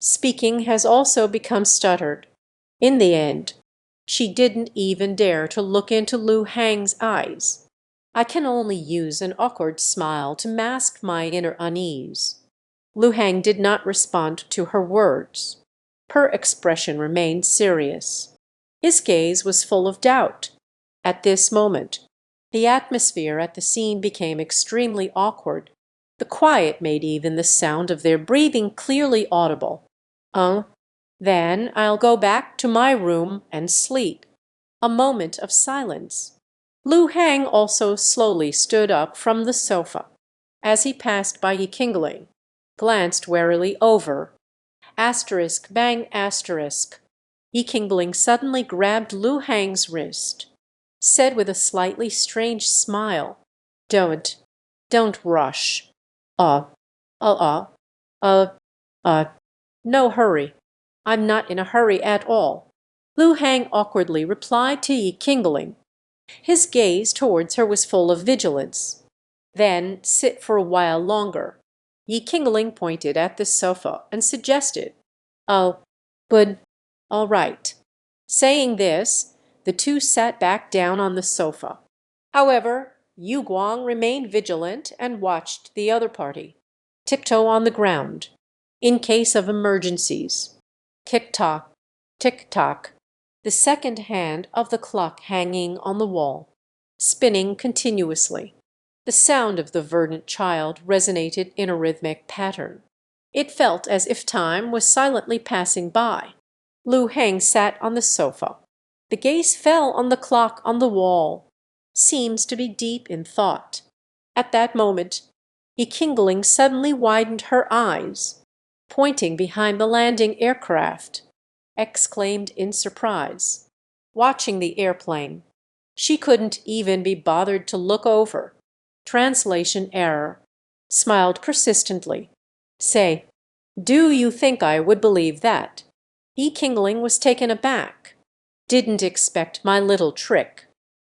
Speaking has also become stuttered. In the end, she didn't even dare to look into Lu Hang's eyes. I can only use an awkward smile to mask my inner unease. Lu Hang did not respond to her words. Her expression remained serious. His gaze was full of doubt. At this moment, the atmosphere at the scene became extremely awkward. The quiet made even the sound of their breathing clearly audible. Then I'll go back to my room and sleep. A moment of silence. Lu Hang also slowly stood up from the sofa. As he passed by Yi Qingling, glanced warily over. Asterisk, bang, asterisk. Yi Qingling suddenly grabbed Lu Hang's wrist, said with a slightly strange smile, Don't rush. Uh, uh, uh, no hurry. I'm not in a hurry at all. Lu Hang awkwardly replied to Yi Qingling. His gaze towards her was full of vigilance. Then sit for a while longer. Yi Qingling pointed at the sofa and suggested, Oh, but all right. Saying this, the two sat back down on the sofa. However, Yu Guang remained vigilant and watched the other party, tiptoe on the ground, in case of emergencies. Tick-tock, tick-tock, the second hand of the clock hanging on the wall, spinning continuously. The sound of the verdant child resonated in a rhythmic pattern. It felt as if time was silently passing by. Lu Hang sat on the sofa. The gaze fell on the clock on the wall. Seems to be deep in thought. At that moment, Yi Qingling suddenly widened her eyes, pointing behind the landing aircraft, exclaimed in surprise. Watching the airplane, she couldn't even be bothered to look over. Translation error. Smiled persistently. Say, do you think I would believe that? Yi Qingling was taken aback. Didn't expect my little trick.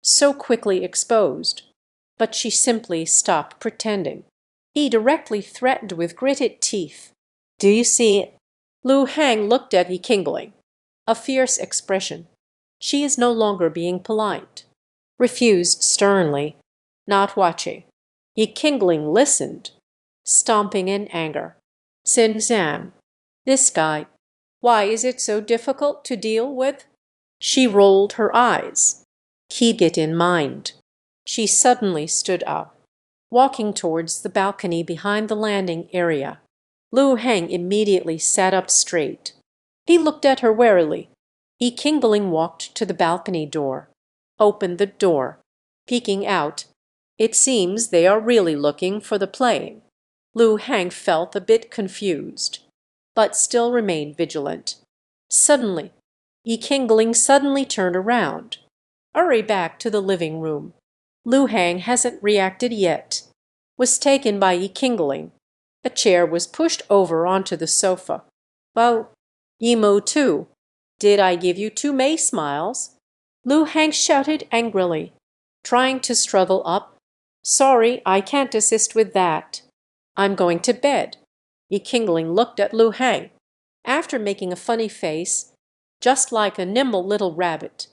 So quickly exposed. But she simply stopped pretending. He directly threatened with gritted teeth. Do you see it? Lu Hang looked at Yi Qingling. A fierce expression. She is no longer being polite. Refused sternly. Not watching. Yi Qingling listened, stomping in anger. Sin Sam. This guy. Why is it so difficult to deal with? She rolled her eyes. Keep it in mind. She suddenly stood up, walking towards the balcony behind the landing area. Lu Heng immediately sat up straight. He looked at her warily. Yi Qingling walked to the balcony door, opened the door, peeking out. It seems they are really looking for the playing. Lu Heng felt a bit confused, but still remained vigilant. Suddenly, Yi Qingling suddenly turned around. Hurry back to the living room. Lu Heng hasn't reacted yet. Was taken by Yi Qingling. A chair was pushed over onto the sofa. Well, Yimo too. Did I give you too many smiles? Lu Heng shouted angrily, trying to struggle up. Sorry, I can't assist with that. I'm going to bed. Yi Qingling looked at Lu Heng. After making a funny face, just like a nimble little rabbit,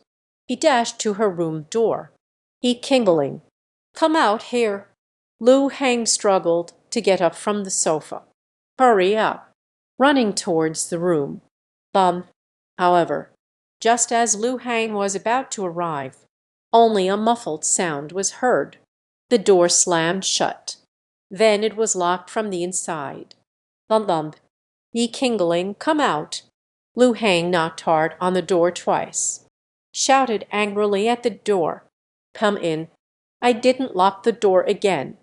he dashed to her room door. Yi Qingling, come out here. Lu Heng struggled to get up from the sofa. Hurry up. Running towards the room. However, just as Lu Heng was about to arrive, only a muffled sound was heard. The door slammed shut. Then it was locked from the inside. Bum. Yi Qingling, come out. Lu Heng knocked hard on the door twice. Shouted angrily at the door. Come in. I didn't lock the door again.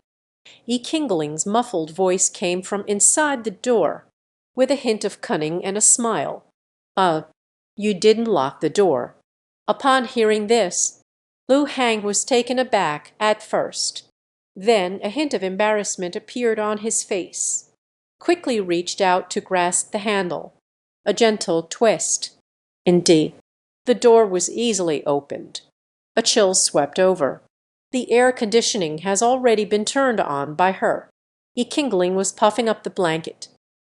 Yi Qingling's muffled voice came from inside the door, with a hint of cunning and a smile. You didn't lock the door. Upon hearing this, Lu Heng was taken aback at first. Then a hint of embarrassment appeared on his face. Quickly reached out to grasp the handle. A gentle twist. Indeed, the door was easily opened. A chill swept over. The air conditioning has already been turned on by her. Yi Qingling was puffing up the blanket,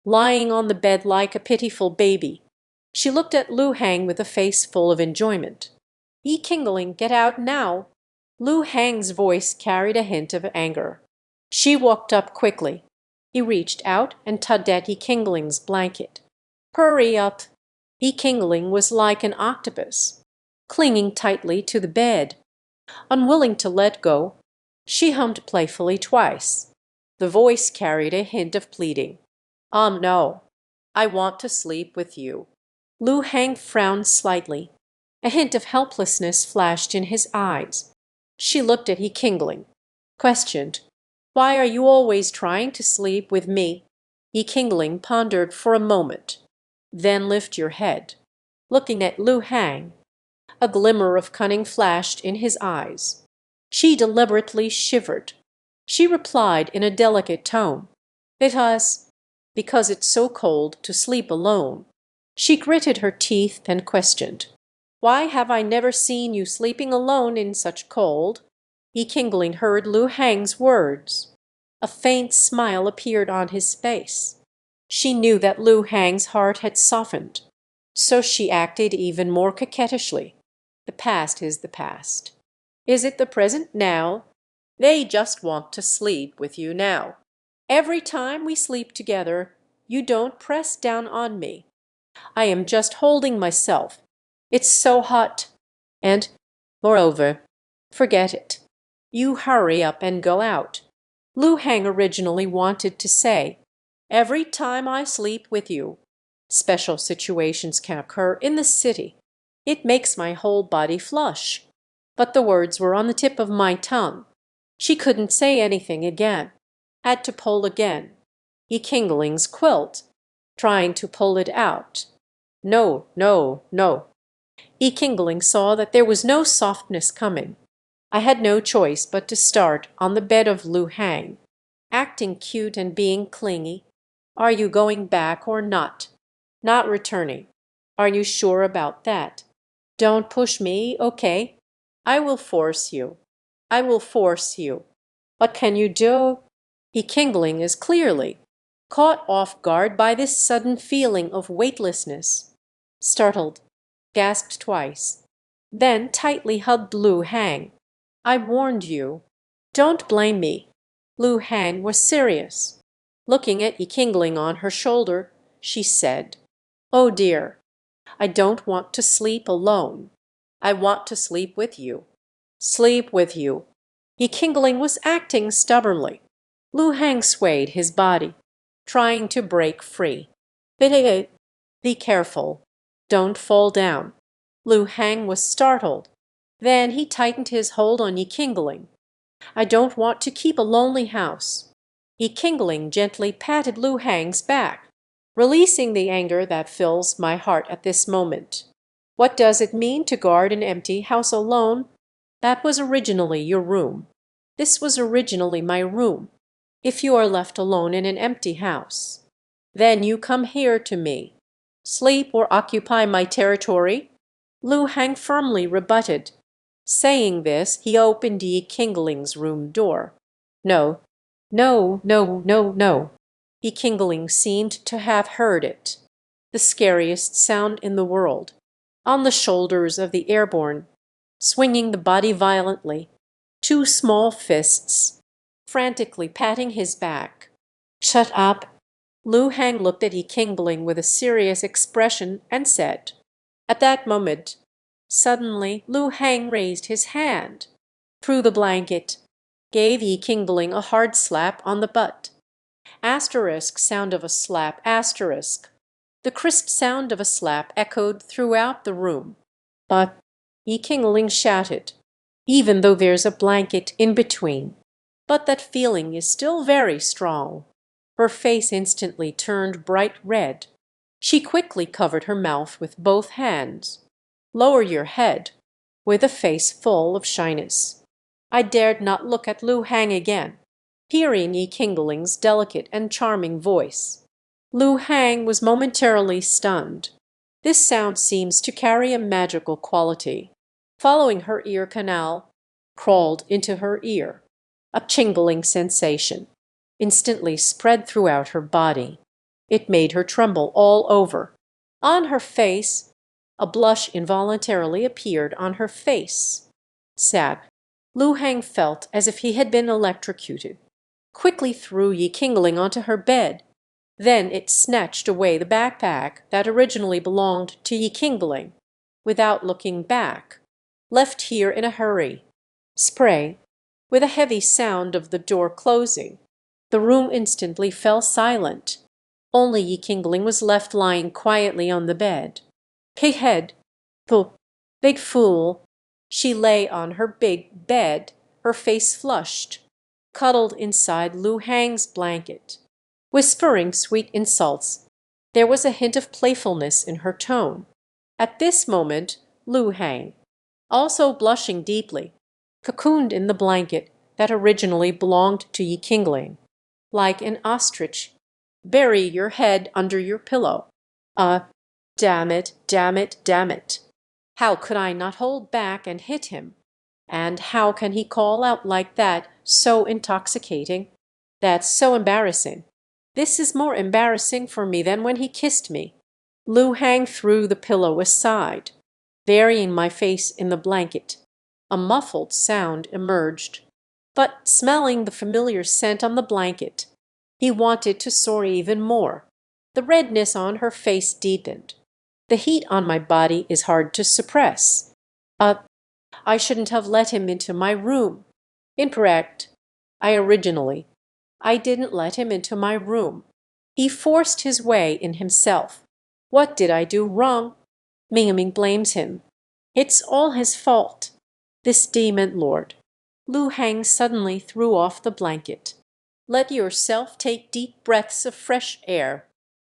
lying on the bed like a pitiful baby. She looked at Lu Heng with a face full of enjoyment. Yi Qingling, get out now. Lu Heng's voice carried a hint of anger. She walked up quickly. He reached out and tugged at Yi Qingling's blanket. Hurry up. Yi Qingling was like an octopus, clinging tightly to the bed. Unwilling to let go, she hummed playfully twice. The voice carried a hint of pleading. No. I want to sleep with you. Lu Heng frowned slightly. A hint of helplessness flashed in his eyes. She looked at Yi Qingling, questioned, Why are you always trying to sleep with me? Yi Qingling pondered for a moment. Then lift your head. Looking at Lu Heng, a glimmer of cunning flashed in his eyes. She deliberately shivered. She replied in a delicate tone, Because it's so cold to sleep alone. She gritted her teeth and questioned, Why have I never seen you sleeping alone in such cold? Yi Qingling heard Lu Heng's words. A faint smile appeared on his face. She knew that Lu Heng's heart had softened, so she acted even more coquettishly. The past is the past. Is it the present now? They just want to sleep with you now. Every time we sleep together, you don't press down on me. I am just holding myself. It's so hot. And, moreover, forget it. You hurry up and go out. Lu Heng originally wanted to say, Every time I sleep with you. Special situations can occur in the city. It makes my whole body flush. But the words were on the tip of my tongue. She couldn't say anything again. Had to pull again. Yi Qingling's quilt, trying to pull it out. No. Yi Qingling saw that there was no softness coming. I had no choice but to start on the bed of Lu Heng, acting cute and being clingy. Are you going back or not? Not returning. Are you sure about that? Don't push me, okay? I will force you. What can you do? Yi Qingling is clearly caught off guard by this sudden feeling of weightlessness. Startled, gasped twice, then tightly hugged Lu Heng. I warned you. Don't blame me. Lu Heng was serious. Looking at Yi Qingling on her shoulder, she said, Oh dear, I don't want to sleep alone. I want to sleep with you. Sleep with you. Yi Qingling was acting stubbornly. Lu Hang swayed his body, trying to break free. Be careful. Don't fall down. Lu Hang was startled. Then he tightened his hold on Yi Qingling. I don't want to keep a lonely house. Yi Qingling gently patted Lu Hang's back, releasing the anger that fills my heart at this moment. What does it mean to guard an empty house alone? That was originally your room. This was originally my room. If you are left alone in an empty house, then you come here to me. Sleep or occupy my territory? Lu Hang firmly rebutted. Saying this, he opened Yi Qingling's room door. No, no, no, no, no. Yi Qingling seemed to have heard it. The scariest sound in the world. On the shoulders of the airborne, swinging the body violently, two small fists, frantically patting his back. Shut up. Lu Hang looked at Yi Qingling with a serious expression and said. At that moment, suddenly Lu Hang raised his hand, through the blanket, gave Yi Qingling a hard slap on the butt. Asterisk sound of a slap, asterisk. The crisp sound of a slap echoed throughout the room. But Yi Qingling shouted, even though there's a blanket in between. But that feeling is still very strong. Her face instantly turned bright red. She quickly covered her mouth with both hands. Lower your head, with a face full of shyness. I dared not look at Lu Hang again, hearing Yi Qingling's delicate and charming voice. Lu Hang was momentarily stunned. This sound seems to carry a magical quality. Following her ear canal, crawled into her ear. A tingling sensation instantly spread throughout her body. It made her tremble all over. On her face, a blush involuntarily appeared on her face. Sad. Lu Hang felt as if he had been electrocuted. Quickly threw Yi Qingling onto her bed. Then it snatched away the backpack that originally belonged to Yi Qingling, without looking back. Left here in a hurry. Spray. With a heavy sound of the door closing, the room instantly fell silent. Only Yi Qingling was left lying quietly on the bed. Head. Big fool. She lay on her big bed, her face flushed, cuddled inside Lu Hang's blanket, whispering sweet insults. There was a hint of playfulness in her tone. At this moment, Lu Hang, also blushing deeply, cocooned in the blanket that originally belonged to Yi Qingling. Like an ostrich, bury your head under your pillow. Damn it, damn it, damn it. How could I not hold back and hit him? And how can he call out like that, so intoxicating? That's so embarrassing. This is more embarrassing for me than when he kissed me. Lu Hang threw the pillow aside, burying my face in the blanket. A muffled sound emerged. But smelling the familiar scent on the blanket, he wanted to soar even more. The redness on her face deepened. The heat on my body is hard to suppress. I shouldn't have let him into my room. Incorrect. I didn't let him into my room. He forced his way in himself. What did I do wrong? Ming blames him. It's all his fault. This demon lord. Lu Hang suddenly threw off the blanket. Let yourself take deep breaths of fresh air.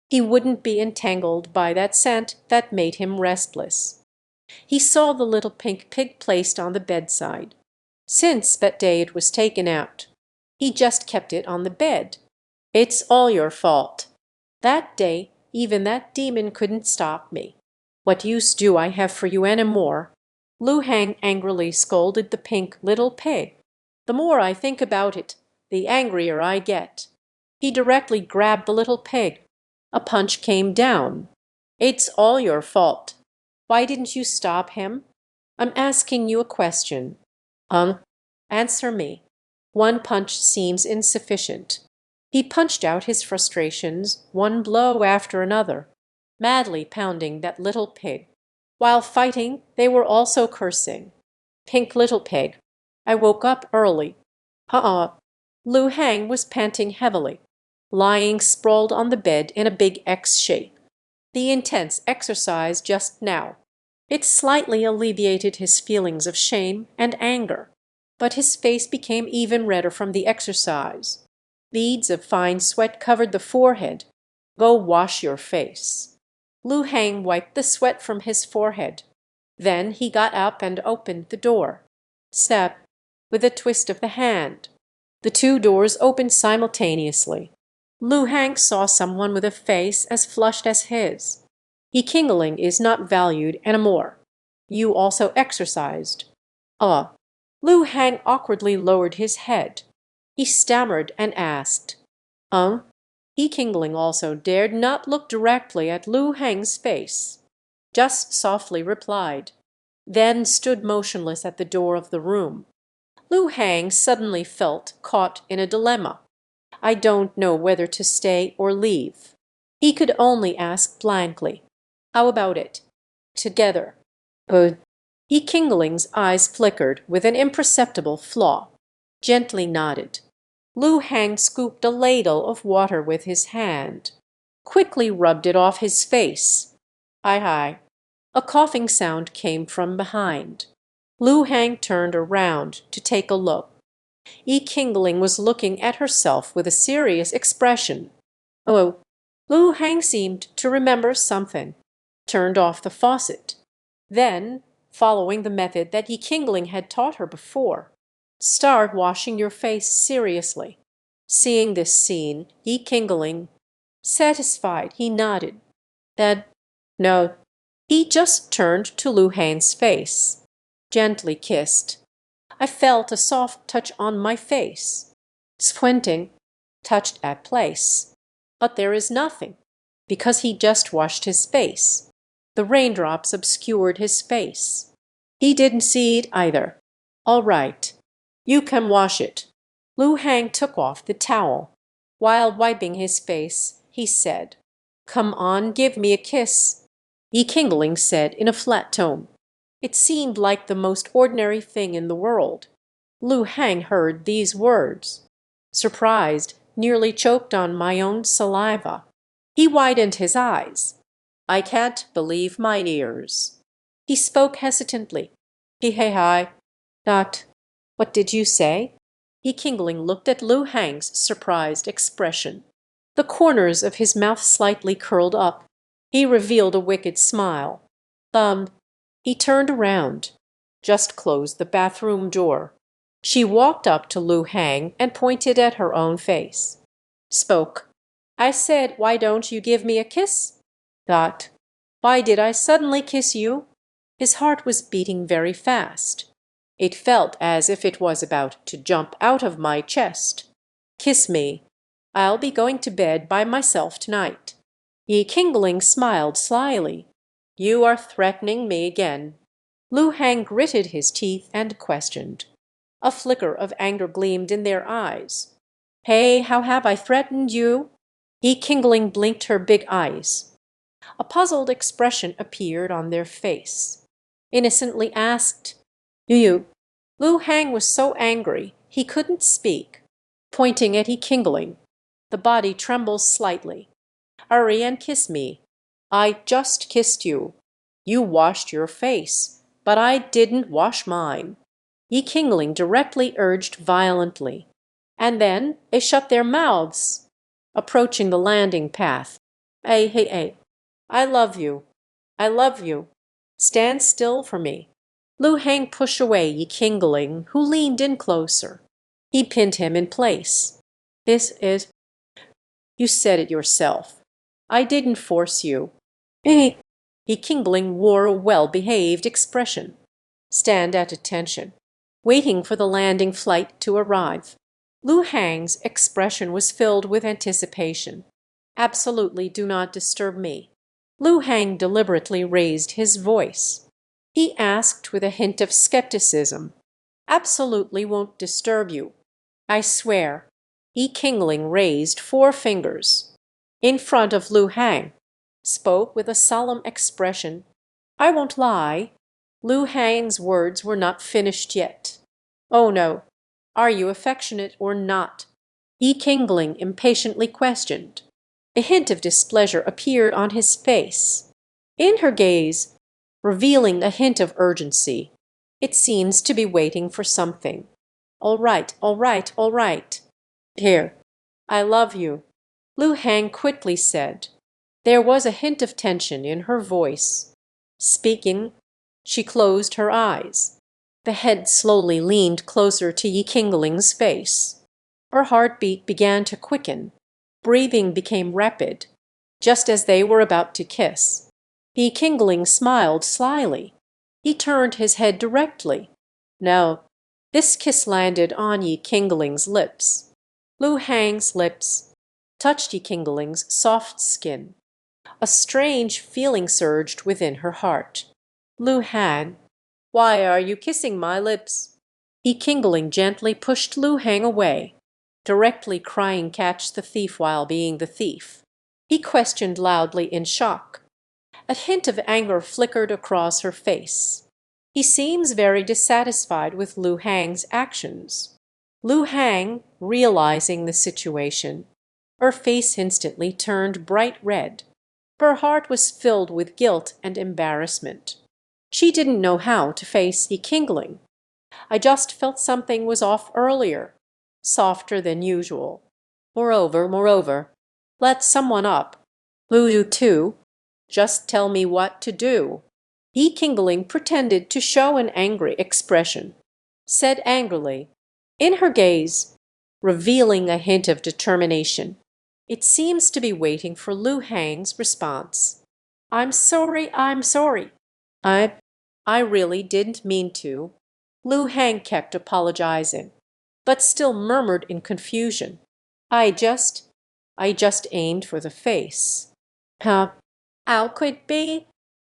He wouldn't be entangled by that scent that made him restless. He saw the little pink pig placed on the bedside. Since that day it was taken out. He just kept it on the bed. It's all your fault. That day, even that demon couldn't stop me. What use do I have for you any more? Lu Hang angrily scolded the pink little pig. The more I think about it, the angrier I get. He directly grabbed the little pig. A punch came down. It's all your fault. Why didn't you stop him? I'm asking you a question. Answer me. One punch seems insufficient. He punched out his frustrations, one blow after another, madly pounding that little pig. While fighting, they were also cursing. Pink little pig. I woke up early. Lu Hang was panting heavily, lying sprawled on the bed in a big X shape. The intense exercise just now. It slightly alleviated his feelings of shame and anger, but his face became even redder from the exercise. Beads of fine sweat covered the forehead. Go wash your face. Lu Hang wiped the sweat from his forehead. Then he got up and opened the door. Step, with a twist of the hand. The two doors opened simultaneously. Lu Hang saw someone with a face as flushed as his. Kingling is not valued anymore. You also exercised. Lu Hang awkwardly lowered his head. He stammered and asked, Kingling also dared not look directly at Lu Hang's face. Just softly replied, then stood motionless at the door of the room. Lu Hang suddenly felt caught in a dilemma. I don't know whether to stay or leave. He could only ask blankly, how about it? Together. Kingling's eyes flickered with an imperceptible flaw. Gently nodded. Lu Hang scooped a ladle of water with his hand. Quickly rubbed it off his face. Hi. A coughing sound came from behind. Lu Hang turned around to take a look. Kingling was looking at herself with a serious expression. Lu Hang seemed to remember something. Turned off the faucet. Then, following the method that Kingling had taught her before, start washing your face seriously. Seeing this scene, Kingling, satisfied, he nodded. No. He just turned to Lu Hang's face. Gently kissed. I felt a soft touch on my face. Squinting, touched at place. But there is nothing, because he just washed his face. The raindrops obscured his face. He didn't see it either. All right. You can wash it. Lu Hang took off the towel. While wiping his face, he said, Come on, give me a kiss. Kingling said in a flat tone. It seemed like the most ordinary thing in the world. Lu Hang heard these words. Surprised, nearly choked on my own saliva. He widened his eyes. I can't believe my ears. He spoke hesitantly. Hi. What did you say? Kingling looked at Lu Hang's surprised expression. The corners of his mouth slightly curled up. He revealed a wicked smile. He turned around. Just closed the bathroom door. She walked up to Lu Hang and pointed at her own face. Spoke. I said, why don't you give me a kiss? Why did I suddenly kiss you? His heart was beating very fast. It felt as if it was about to jump out of my chest. Kiss me. I'll be going to bed by myself tonight. Kingling smiled slyly. You are threatening me again. Lu Hang gritted his teeth and questioned. A flicker of anger gleamed in their eyes. Hey, how have I threatened you? Kingling blinked her big eyes. A puzzled expression appeared on their face. Innocently asked, Do you? Lu Hang was so angry he couldn't speak. Pointing at Kingling, the body trembled slightly. Hurry and kiss me. I just kissed you. You washed your face, but I didn't wash mine. Kingling directly urged violently. And then they shut their mouths. Approaching the landing path. Hey. I love you. I love you. Stand still for me. Lu Hang pushed away Kingling, who leaned in closer. He pinned him in place. This is... You said it yourself. I didn't force you. Kingling wore a well-behaved expression. Stand at attention, waiting for the landing flight to arrive. Lu Hang's expression was filled with anticipation. Absolutely do not disturb me. Lu Hang deliberately raised his voice. He asked with a hint of skepticism. Absolutely won't disturb you. I swear. Kingling raised 4 fingers. In front of Lu Hang. Spoke with a solemn expression. I won't lie. Lu Hang's words were not finished yet. "Oh no. Are you affectionate or not?" Yi Qingling impatiently questioned. A hint of displeasure appeared on his face. In her gaze, revealing a hint of urgency, it seems to be waiting for something. "All right, all right, all right. Here, I love you," Lu Hang quickly said. There was a hint of tension in her voice. Speaking, she closed her eyes. The head slowly leaned closer to Yi Qingling's face. Her heartbeat began to quicken. Breathing became rapid, just as they were about to kiss. Yi Qingling smiled slyly. He turned his head directly. No, this kiss landed on Yi Qingling's lips. Lu Hang's lips touched Yi Qingling's soft skin. A strange feeling surged within her heart. "Lu Hang, why are you kissing my lips?" Yi Qingling gently pushed Lu Hang away, directly crying catch the thief while being the thief. He questioned loudly in shock. A hint of anger flickered across her face. He seems very dissatisfied with Lu Hang's actions. Lu Hang, realizing the situation, her face instantly turned bright red. Her heart was filled with guilt and embarrassment. She didn't know how to face Yi Qingling. "I just felt something was off earlier," softer than usual. Moreover, let someone up. Lu you too. Just tell me what to do." Yi Qingling pretended to show an angry expression, said angrily, in her gaze, revealing a hint of determination. It seems to be waiting for Lu Hang's response. I'm sorry. I really didn't mean to." Lu Hang kept apologizing, but still murmured in confusion. I just aimed for the face." "Huh? How could it be?"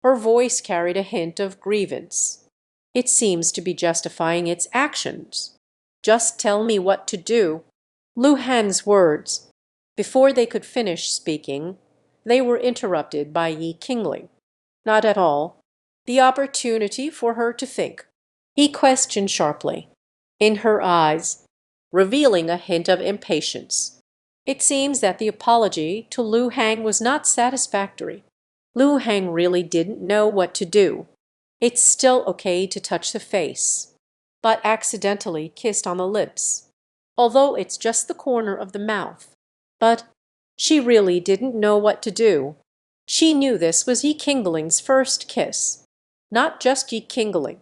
Her voice carried a hint of grievance. It seems to be justifying its actions. "Just tell me what to do." Lu Han's words, before they could finish speaking, they were interrupted by Yi Qingling. "Not at all. The opportunity for her to think." He questioned sharply, in her eyes, revealing a hint of impatience. It seems that the apology to Lu Hang was not satisfactory. Lu Hang really didn't know what to do. It's still okay to touch the face, but accidentally kissed on the lips, although it's just the corner of the mouth. But she really didn't know what to do. She knew this was Yi Qingling's first kiss. Not just Yi Qingling.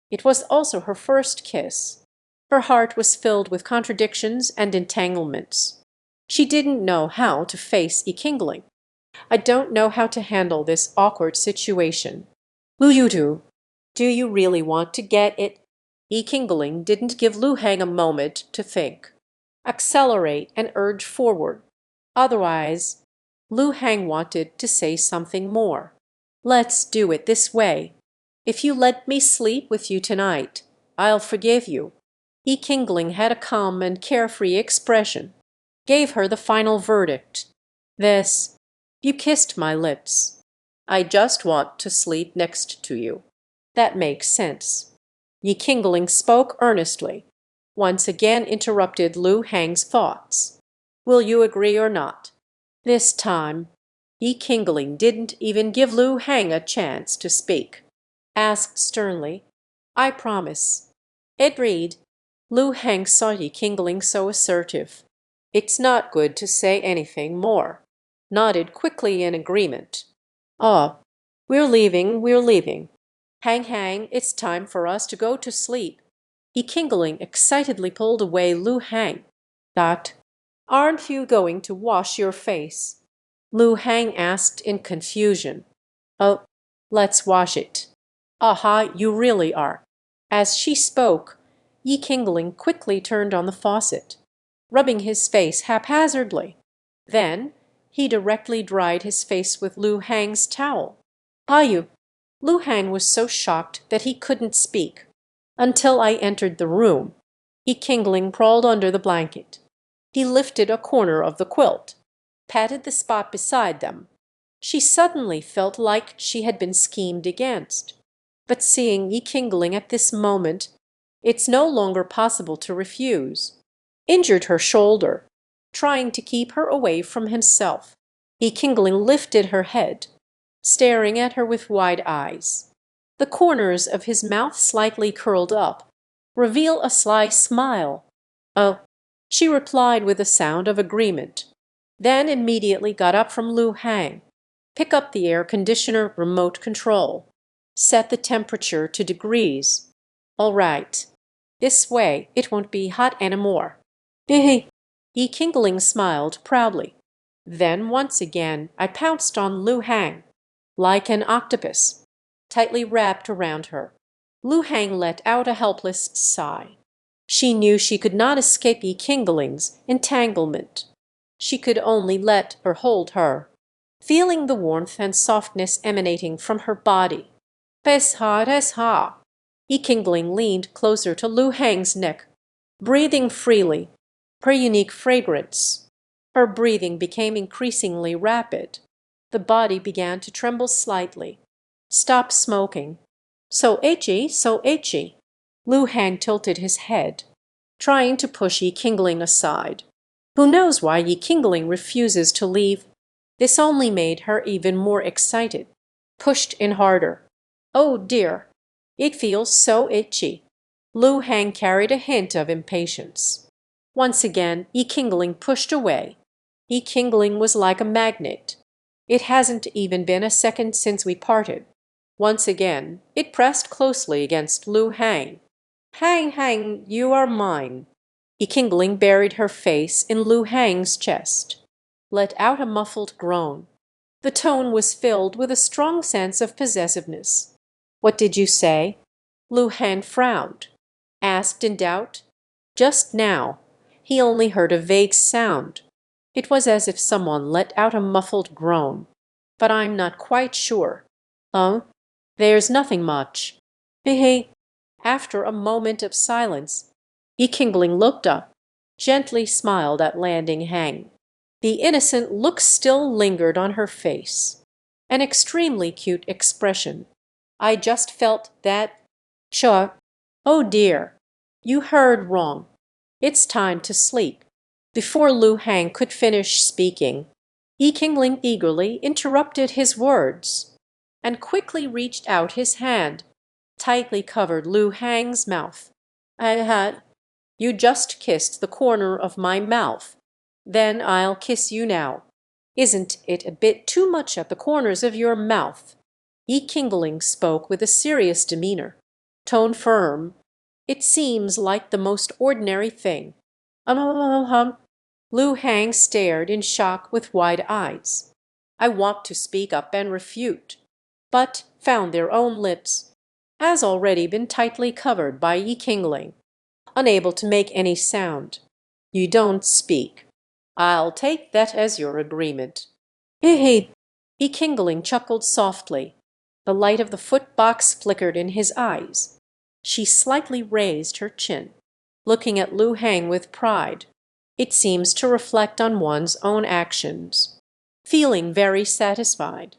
It was also her first kiss. Her heart was filled with contradictions and entanglements. She didn't know how to face Yi Qingling. "I don't know how to handle this awkward situation. Lu Yutu, do you really want to get it?" Yi Qingling didn't give Lu Hang a moment to think. Accelerate and urge forward. Otherwise, Lu Hang wanted to say something more. "Let's do it this way. If you let me sleep with you tonight, I'll forgive you." Yi Qingling had a calm and carefree expression, gave her the final verdict. "This, you kissed my lips. I just want to sleep next to you. That makes sense." Yi Qingling spoke earnestly, once again interrupted Lu Hang's thoughts. "Will you agree or not?" This time, Yi Qingling didn't even give Lu Hang a chance to speak. Asked sternly, "I promise." Agreed. Lu Hang saw Yi Qingling so assertive. It's not good to say anything more. Nodded quickly in agreement. "Oh, we're leaving. Hang, it's time for us to go to sleep." Yi Qingling excitedly pulled away Lu Hang. "That, aren't you going to wash your face?" Lu Hang asked in confusion. "Oh, let's wash it." "Aha, you really are." As she spoke, Yi Qingling quickly turned on the faucet, rubbing his face haphazardly. Then he directly dried his face with Lu Hang's towel. "You—" Lu Hang was so shocked that he couldn't speak. "Until I entered the room." Yi Qingling crawled under the blanket. He lifted a corner of the quilt, patted the spot beside them. She suddenly felt like she had been schemed against. but seeing Yi Qingling at this moment, it's no longer possible to refuse. Injured her shoulder, trying to keep her away from himself. Yi Qingling lifted her head, staring at her with wide eyes. The corners of his mouth slightly curled up, reveal a sly smile. "Oh," she replied with a sound of agreement, then immediately got up from Lu Hang. "Pick up the air conditioner remote control. Set the temperature to degrees. All right. This way it won't be hot anymore." Yi Qingling smiled proudly. Then once again I pounced on Lu Hang, like an octopus, tightly wrapped around her. Lu Hang let out a helpless sigh. She knew she could not escape Yi Qingling's entanglement. She could only let her hold her, feeling the warmth and softness emanating from her body. "Pesha." Yi Qingling leaned closer to Lu Hang's neck, breathing freely, her unique fragrance. Her breathing became increasingly rapid. The body began to tremble slightly. "Stop smoking." "So itchy, so itchy." Lu Hang tilted his head, trying to push Yi Qingling aside. Who knows why Yi Qingling refuses to leave? This only made her even more excited. Pushed in harder. "Oh dear, it feels so itchy." Lu Hang carried a hint of impatience. Once again Yi Qingling pushed away. Yi Qingling was like a magnet. It hasn't even been a second since we parted. Once again it pressed closely against Lu Hang. Hang, you are mine." Yi Qingling buried her face in Lu Hang's chest, let out a muffled groan. The tone was filled with a strong sense of possessiveness. "What did you say?" Lu Hang frowned, asked in doubt. Just now he only heard a vague sound. It was as if someone let out a muffled groan. "But I'm not quite sure." There's nothing much." After a moment of silence, Yi Qingling looked up, gently smiled at Landing Hang. The innocent look still lingered on her face. An extremely cute expression. "I just felt that. Sure. Oh dear, you heard wrong. It's time to sleep." Before Lu Hang could finish speaking, Yi Qingling eagerly interrupted his words, and quickly reached out his hand, tightly covered Lu Hang's mouth. You just kissed the corner of my mouth. Then I'll kiss you now. Isn't it a bit too much at the corners of your mouth?" Yi Qingling spoke with a serious demeanor, tone firm. "It seems like the most ordinary thing." Lu Hang stared in shock with wide eyes. I want to speak up and refute, but found their own lips, has already been tightly covered by Yi Qingling, unable to make any sound. "You don't speak. I'll take that as your agreement." Yi Qingling chuckled softly. The light of the foot-box flickered in his eyes. She slightly raised her chin, looking at Lu Hang with pride. It seems to reflect on one's own actions. Feeling very satisfied.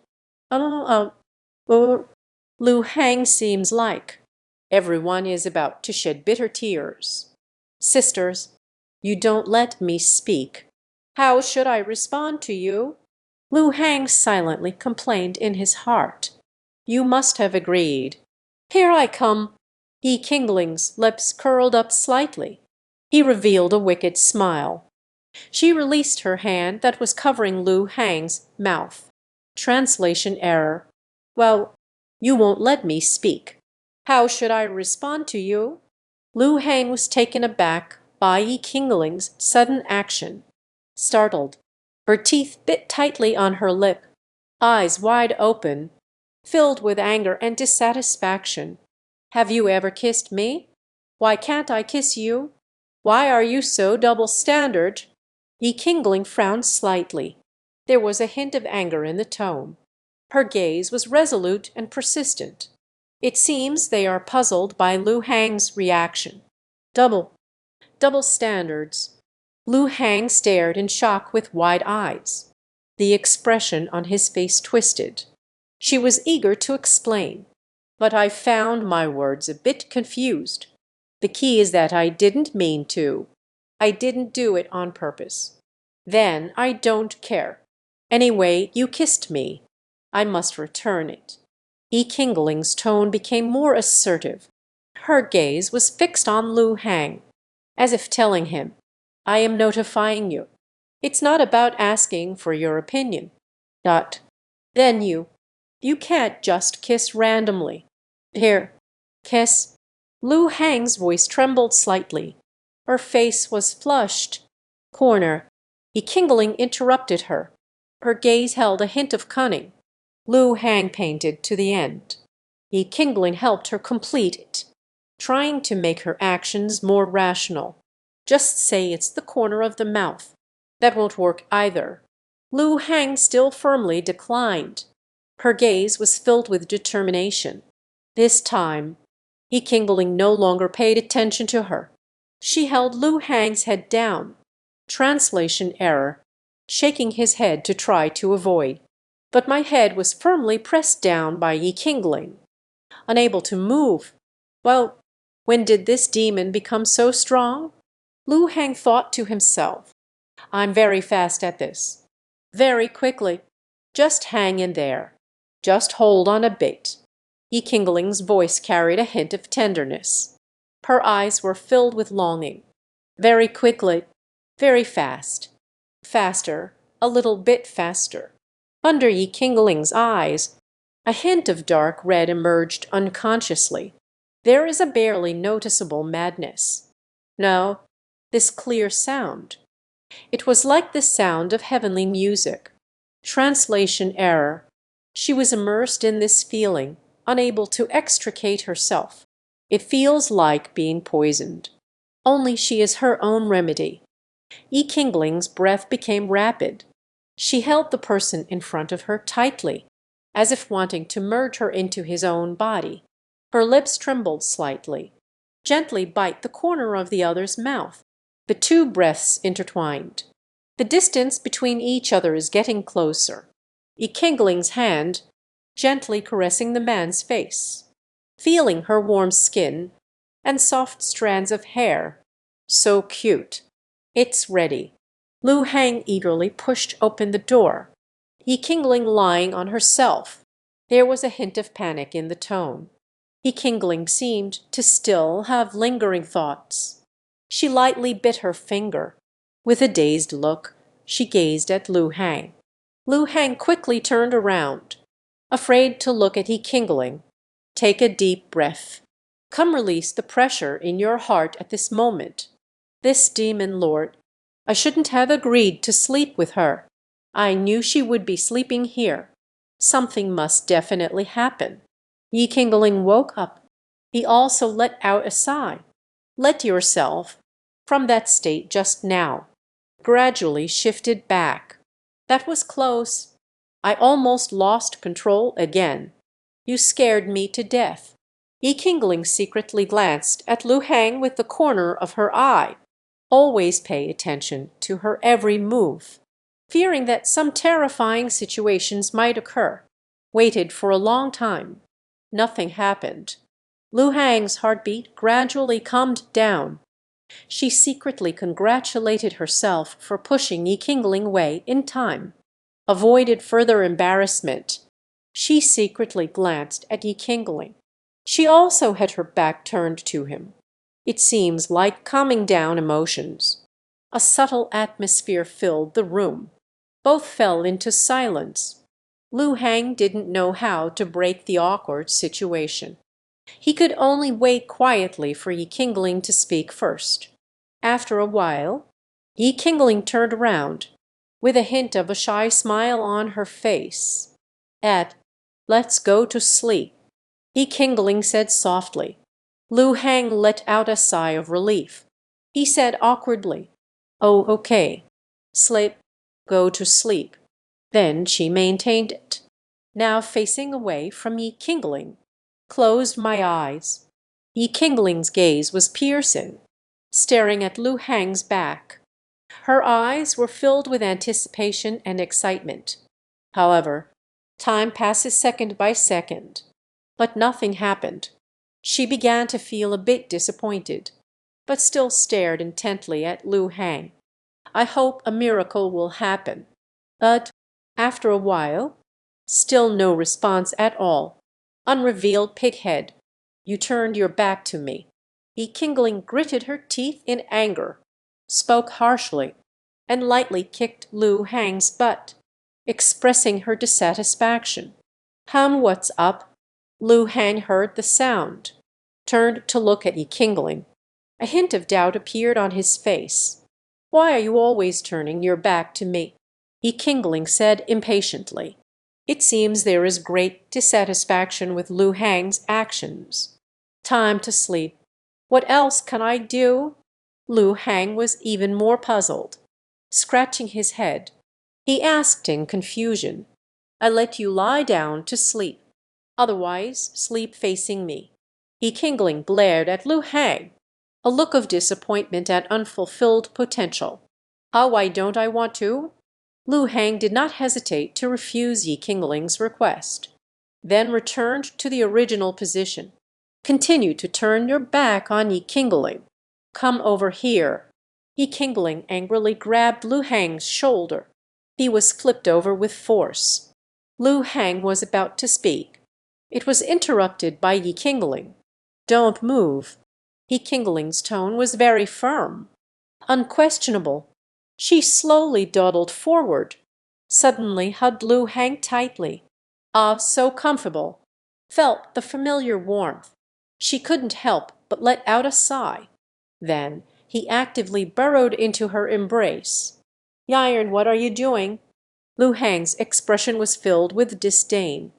Lu Hang seems like. Everyone is about to shed bitter tears. "Sisters, you don't let me speak. How should I respond to you?" Lu Hang silently complained in his heart. "You must have agreed." "Here I come." Yi Qingling's lips curled up slightly. He revealed a wicked smile. She released her hand that was covering Lu Hang's mouth. Translation error. "Well, you won't let me speak. How should I respond to you?" Lu Hang was taken aback by Yi Qingling's sudden action. Startled, her teeth bit tightly on her lip, eyes wide open, filled with anger and dissatisfaction. "Have you ever kissed me? Why can't I kiss you? Why are you so double-standard?" Yi Qingling frowned slightly. There was a hint of anger in the tone. Her gaze was resolute and persistent. "It seems they are puzzled by Lu Hang's reaction. Double standards." Lu Hang stared in shock with wide eyes. The expression on his face twisted. She was eager to explain. but I found my words a bit confused. The key is that I didn't mean to. I didn't do it on purpose. Then I don't care. Anyway, you kissed me. I must return it." Kingling's tone became more assertive. Her gaze was fixed on Lu Hang, as if telling him, "I am notifying you. It's not about asking for your opinion. Not. Then you can't just kiss randomly. Here, kiss." Lu Hang's voice trembled slightly. Her face was flushed. "Corner." Kingling interrupted her. Her gaze held a hint of cunning. Lu Hang painted to the end. Kingling helped her complete it, trying to make her actions more rational. "Just say it's the corner of the mouth. That won't work either." Lu Hang still firmly declined. Her gaze was filled with determination. This time, Kingling no longer paid attention to her. She held Lu Hang's head down. Translation error, shaking his head to try to avoid. But my head was firmly pressed down by Kingling. Unable to move. Well, when did this demon become so strong? Lu Hang thought to himself. I'm very fast at this. Very quickly. Just hang in there. Just hold on a bit. Kingling's voice carried a hint of tenderness. Her eyes were filled with longing. Very quickly. Very fast. Faster. A little bit faster. Under Kingling's eyes, a hint of dark red emerged unconsciously. There is a barely noticeable madness. No, this clear sound. It was like the sound of heavenly music. Translation error. She was immersed in this feeling, unable to extricate herself. It feels like being poisoned. Only she is her own remedy. Kingling's breath became rapid. She held the person in front of her tightly, as if wanting to merge her into his own body. Her lips trembled slightly. Gently bite the corner of the other's mouth. The two breaths intertwined. The distance between each other is getting closer. Kingling's hand gently caressing the man's face, feeling her warm skin and soft strands of hair. So cute. It's ready. Lu Hang eagerly pushed open the door. Kingling lying on herself. There was a hint of panic in the tone. Kingling seemed to still have lingering thoughts. She lightly bit her finger. With a dazed look, she gazed at Lu Hang. Lu Hang quickly turned around, afraid to look at Kingling. "Take a deep breath. Come release the pressure in your heart at this moment. This demon lord, I shouldn't have agreed to sleep with her. I knew she would be sleeping here. Something must definitely happen." Kingling woke up. He also let out a sigh. "Let yourself, from that state just now, gradually shifted back. That was close. I almost lost control again. You scared me to death." Kingling secretly glanced at Lu Hang with the corner of her eye. Always pay attention to her every move. Fearing that some terrifying situations might occur, waited for a long time. Nothing happened. Lu Hang's heartbeat gradually calmed down. She secretly congratulated herself for pushing Kingling away in time. Avoided further embarrassment. She secretly glanced at Kingling. She also had her back turned to him. It seems like calming down emotions. A subtle atmosphere filled the room. Both fell into silence. Lu Hang didn't know how to break the awkward situation. He could only wait quietly for Kingling to speak first. After a while, Kingling turned around, with a hint of a shy smile on her face. Let's go to sleep," Kingling said softly. Lu Hang let out a sigh of relief. He said awkwardly, "Oh, okay. Sleep. Go to sleep." Then she maintained it, now facing away from Kingling. "Closed my eyes." Kingling's gaze was piercing, staring at Lu Hang's back. Her eyes were filled with anticipation and excitement. However, time passes second by second. But nothing happened. She began to feel a bit disappointed, but still stared intently at Lu Hang. I hope a miracle will happen. But after a while, still no response at all. Unrevealed pighead, you turned your back to me. Kingling gritted her teeth in anger, spoke harshly, and lightly kicked Lu Hang's butt, expressing her dissatisfaction. What's up? Lu Hang heard the sound, turned to look at Kingling. A hint of doubt appeared on his face. Why are you always turning your back to me? Kingling said impatiently. It seems there is great dissatisfaction with Lu Hang's actions. Time to sleep. What else can I do? Lu Hang was even more puzzled. Scratching his head, he asked in confusion, I let you lie down to sleep. Otherwise, sleep facing me. Kingling glared at Lu Hang, a look of disappointment at unfulfilled potential. Why don't I want to? Lu Hang did not hesitate to refuse Kingling's request, then returned to the original position. Continue to turn your back on Kingling. Come over here. Kingling angrily grabbed Lu Hang's shoulder. He was flipped over with force. Lu Hang was about to speak. It was interrupted by Kingling. Don't move. Kingling's tone was very firm, unquestionable. She slowly dawdled forward, suddenly hugged Lu Hang tightly. So comfortable. Felt the familiar warmth. She couldn't help but let out a sigh. Then he actively burrowed into her embrace. Yiren, what are you doing? Lu Hang's expression was filled with disdain.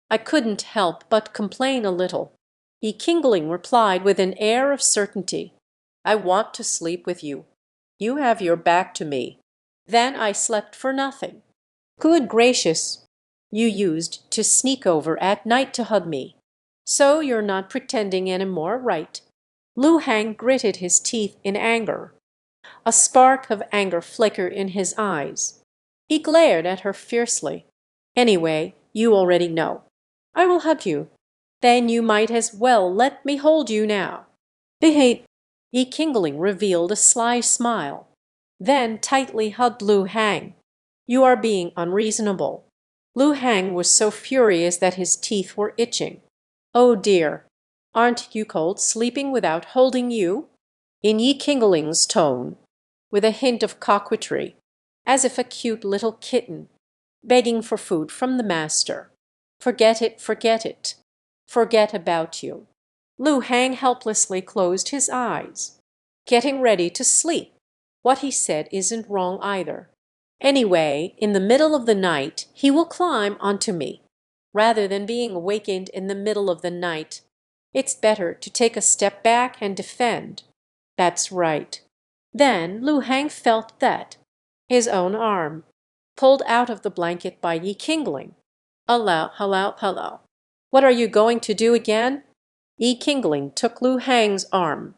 I couldn't help but complain a little. Kingling replied with an air of certainty. I want to sleep with you. You have your back to me. Then I slept for nothing. Good gracious. You used to sneak over at night to hug me. So you're not pretending anymore, right? Lu Hang gritted his teeth in anger. A spark of anger flickered in his eyes. He glared at her fiercely. Anyway, you already know. I will hug you. Then you might as well let me hold you now. Behave. Kingling revealed a sly smile, then tightly hugged Lu Hang. You are being unreasonable. Lu Hang was so furious that his teeth were itching. Oh dear, aren't you cold sleeping without holding you? In Kingling's tone, with a hint of coquetry, as if a cute little kitten, begging for food from the master. Forget it, forget it. Forget about you. Lu Hang helplessly closed his eyes, getting ready to sleep. What he said isn't wrong either. Anyway, in the middle of the night, he will climb onto me. Rather than being awakened in the middle of the night, it's better to take a step back and defend. That's right. Then Lu Hang felt that his own arm, pulled out of the blanket by Kingling. Hello, hello, hello. What are you going to do again? Kingling took Lu Hang's arm,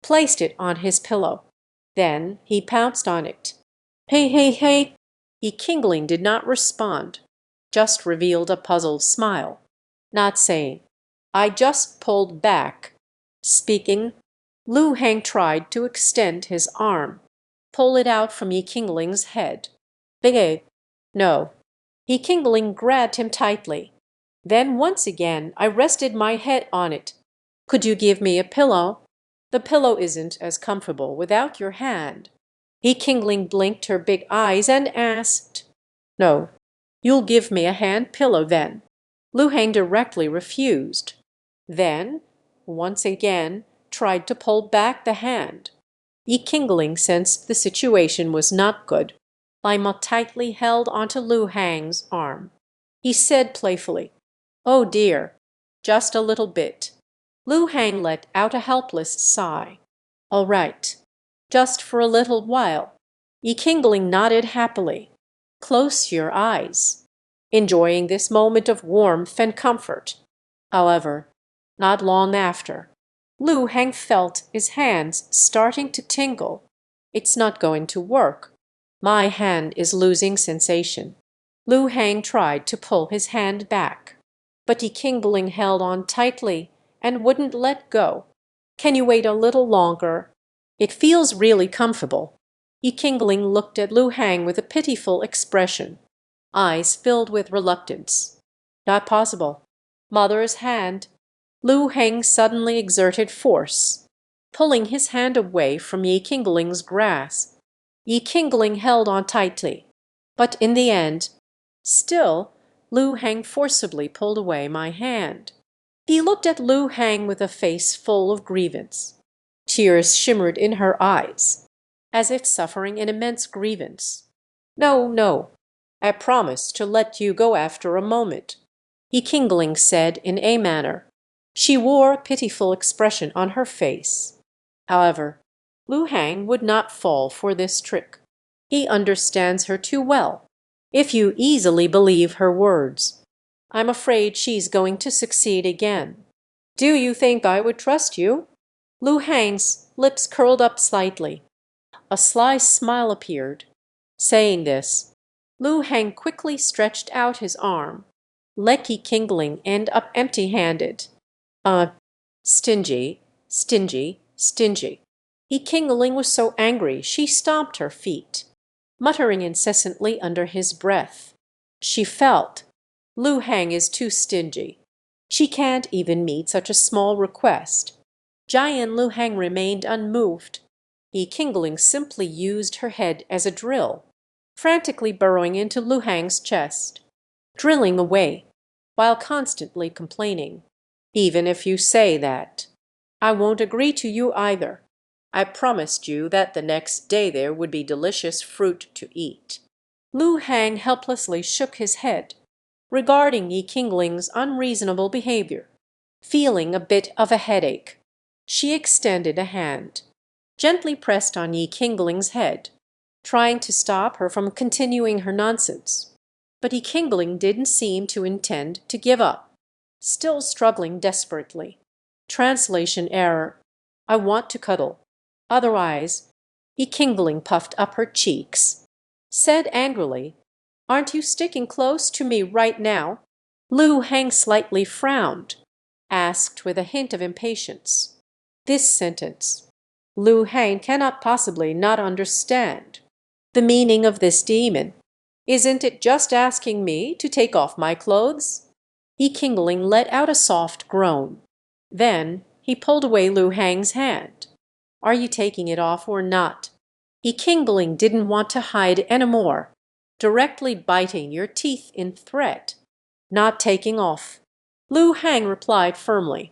placed it on his pillow. Then he pounced on it. Hey, hey, hey. Kingling did not respond, just revealed a puzzled smile, not saying, I just pulled back. Speaking, Lu Hang tried to extend his arm, pull it out from Kingling's head. Big. No. Kingling grabbed him tightly. Then once again I rested my head on it. Could you give me a pillow? The pillow isn't as comfortable without your hand. Kingling blinked her big eyes and asked, No, you'll give me a hand pillow then. Lu Hang directly refused. Then, once again, tried to pull back the hand. Kingling sensed the situation was not good. Lima tightly held onto Lu Hang's arm. He said playfully, Oh dear, just a little bit. Lu Hang let out a helpless sigh. All right, just for a little while. Kingling nodded happily. Close your eyes, enjoying this moment of warmth and comfort. However, not long after, Lu Hang felt his hands starting to tingle. It's not going to work. My hand is losing sensation. Lu Hang tried to pull his hand back. But Yi Qingling held on tightly and wouldn't let go. "Can you wait a little longer? It feels really comfortable." Yi Qingling looked at Lu Hang with a pitiful expression, eyes filled with reluctance. "Not possible." Mother's hand. Lu Hang suddenly exerted force, pulling his hand away from Yi Qingling's grasp. Yi Qingling held on tightly, but in the end, still, Lu Hang forcibly pulled away my hand. He looked at Lu Hang with a face full of grievance. Tears shimmered in her eyes, as if suffering an immense grievance. "No, no, I promise to let you go after a moment," Yi Qingling said in a manner. She wore a pitiful expression on her face. However, Lu Hang would not fall for this trick. He understands her too well, if you easily believe her words. "I'm afraid she's going to succeed again." "Do you think I would trust you?" Lu Hang's lips curled up slightly. A sly smile appeared. Saying this, Lu Hang quickly stretched out his arm. Let Yi Qingling end up empty-handed. Stingy, stingy, stingy." Yi Qingling was so angry she stomped her feet, muttering incessantly under his breath. She felt, Lu Hang is too stingy. She can't even meet such a small request. Jian Lu Hang remained unmoved. Yi Qingling simply used her head as a drill, frantically burrowing into Lu Hang's chest, drilling away, while constantly complaining. "Even if you say that, I won't agree to you either. I promised you that the next day there would be delicious fruit to eat." Lu Hang helplessly shook his head, regarding Yi Qingling's unreasonable behavior. Feeling a bit of a headache, she extended a hand, gently pressed on Yi Qingling's head, trying to stop her from continuing her nonsense. But Yi Qingling didn't seem to intend to give up, still struggling desperately. Translation error. "I want to cuddle. Otherwise," Yi Qingling puffed up her cheeks, said angrily, "Aren't you sticking close to me right now?" Lu Hang slightly frowned, asked with a hint of impatience. This sentence, Lu Hang cannot possibly not understand. The meaning of this demon. "Isn't it just asking me to take off my clothes?" Yi Qingling let out a soft groan. Then he pulled away Lu Hang's hand. "Are you taking it off or not?" Yi Qingling didn't want to hide any more, directly biting your teeth in threat. "Not taking off," Lu Hang replied firmly.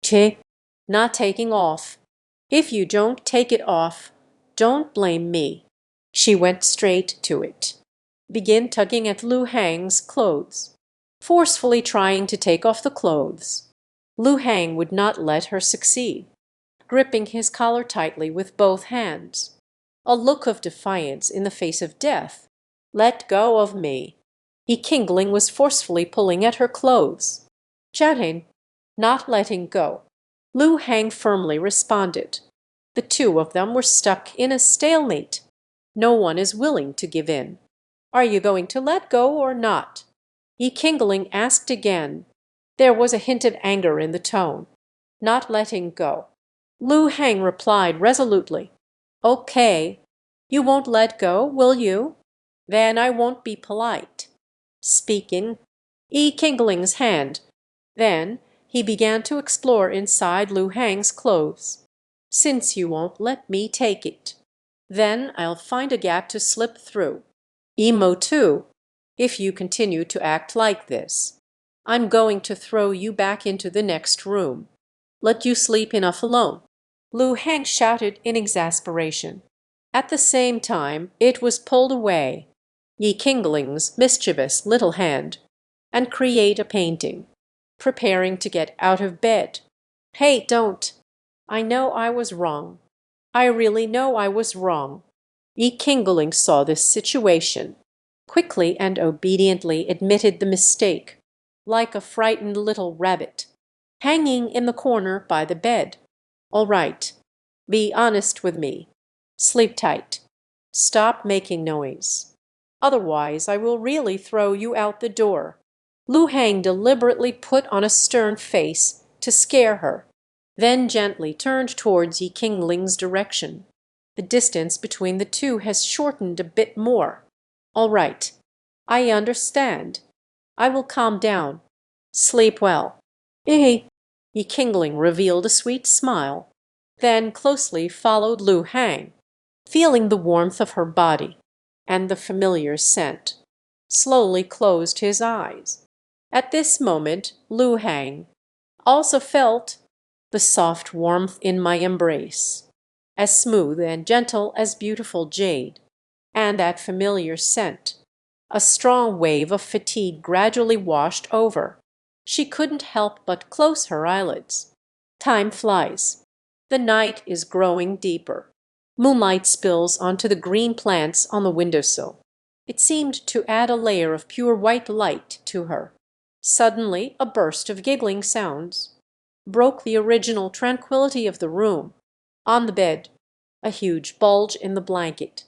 "Che, not taking off. If you don't take it off, don't blame me." She went straight to it. Begin tugging at Lu Hang's clothes, forcefully trying to take off the clothes. Lu Hang would not let her succeed, gripping his collar tightly with both hands. A look of defiance in the face of death. "Let go of me." Yi Qingling was forcefully pulling at her clothes. Jian, not letting go. Lu Hang firmly responded. The two of them were stuck in a stalemate. No one is willing to give in. "Are you going to let go or not?" Yi Qingling asked again. There was a hint of anger in the tone. "Not letting go." Lu Hang replied resolutely. "Okay. You won't let go, will you? Then I won't be polite." Speaking, Yi Qingling's hand. Then he began to explore inside Lu Hang's clothes. "Since you won't let me take it, then I'll find a gap to slip through. Emo too, if you continue to act like this. I'm going to throw you back into the next room. Let you sleep enough alone." Lu Hang shouted in exasperation. At the same time it was pulled away, Yi Qingling's mischievous little hand, and create a painting, preparing to get out of bed. "Hey, don't! I know I was wrong. I really know I was wrong." Yi Qingling saw this situation, quickly and obediently admitted the mistake, like a frightened little rabbit, hanging in the corner by the bed. "All right. Be honest with me. Sleep tight. Stop making noise. Otherwise I will really throw you out the door." Lu Hang deliberately put on a stern face to scare her, then gently turned towards Yi Qingling's direction. The distance between the two has shortened a bit more. All right. I understand. I will calm down. Sleep well. Eh. Yi Qingling revealed a sweet smile, then closely followed Lu Hang, feeling the warmth of her body and the familiar scent. Slowly closed his eyes. At this moment, Lu Hang also felt the soft warmth in my embrace, as smooth and gentle as beautiful jade, and that familiar scent. A strong wave of fatigue gradually washed over. She couldn't help but close her eyelids. Time flies. The night is growing deeper. Moonlight spills onto the green plants on the windowsill. It seemed to add a layer of pure white light to her. Suddenly, a burst of giggling sounds broke the original tranquility of the room. On the bed, a huge bulge in the blanket